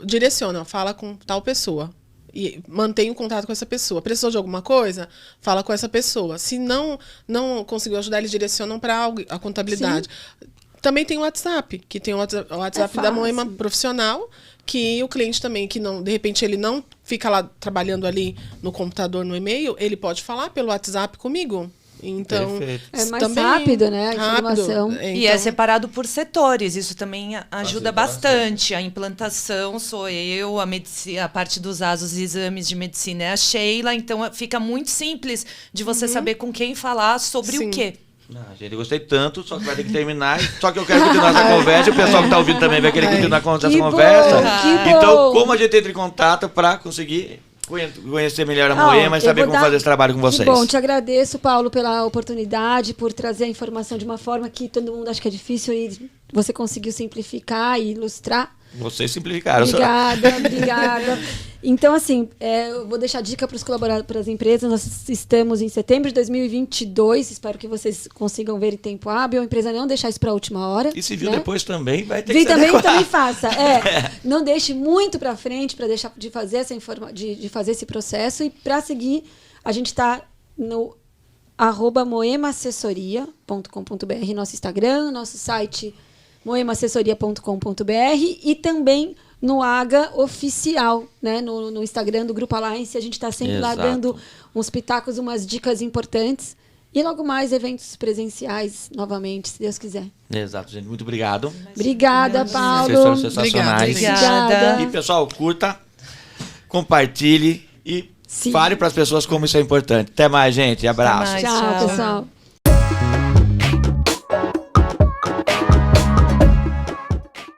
direciona, fala com tal pessoa. E mantenha o contato com essa pessoa. Precisou de alguma coisa? Fala com essa pessoa. Se não conseguiu ajudar, eles direcionam para a contabilidade. Também tem o WhatsApp, que tem o WhatsApp da Moema profissional, que o cliente também, que não, de repente ele não fica lá trabalhando ali no computador, no e-mail, ele pode falar pelo WhatsApp comigo. Então, Perfeito. É mais também rápido, né? A rápido. informação. E é Então, separado por setores, isso também ajuda Facilita bastante. A implantação sou eu, a parte dos ASOS e exames de medicina é a Sheila, então fica muito simples de você saber com quem falar sobre Sim. o quê. Não, gente, eu gostei tanto, só que vai ter que terminar. Só que eu quero continuar essa conversa e o pessoal que está ouvindo também vai querer continuar com essa Que conversa. bom, que Então, bom. como a gente entra em contato para conseguir conhecer melhor a Não, Moema e eu saber vou como dar- fazer esse trabalho com vocês? Que bom, te agradeço, Paulo, pela oportunidade, por trazer a informação de uma forma que todo mundo acha que é difícil e você conseguiu simplificar e ilustrar. Vocês simplificaram. Obrigada. Então, assim, eu vou deixar dica para os colaboradores, para as empresas. Nós estamos em setembro de 2022. Espero que vocês consigam ver em tempo hábil. A empresa não deixar isso para a última hora. E se viu né? depois também, vai ter Vi que se também, adequar. também faça. Não deixe muito para frente para deixar de fazer de fazer esse processo. E para seguir, a gente está no @moemaassessoria.com.br, nosso Instagram, nosso site moemaassessoria.com.br e também no AGA Oficial, né? No Instagram do Grupo Alliance. A gente está sempre lá Exato. dando uns pitacos, umas dicas importantes. E logo mais eventos presenciais, novamente, se Deus quiser. Exato, gente. Muito obrigado. Obrigada, Vocês Paulo. foram sensacionais. Obrigada. E, pessoal, curta, compartilhe e Sim. fale para as pessoas como isso é importante. Até mais, gente. Abraço. mais. Tchau, Tchau. pessoal.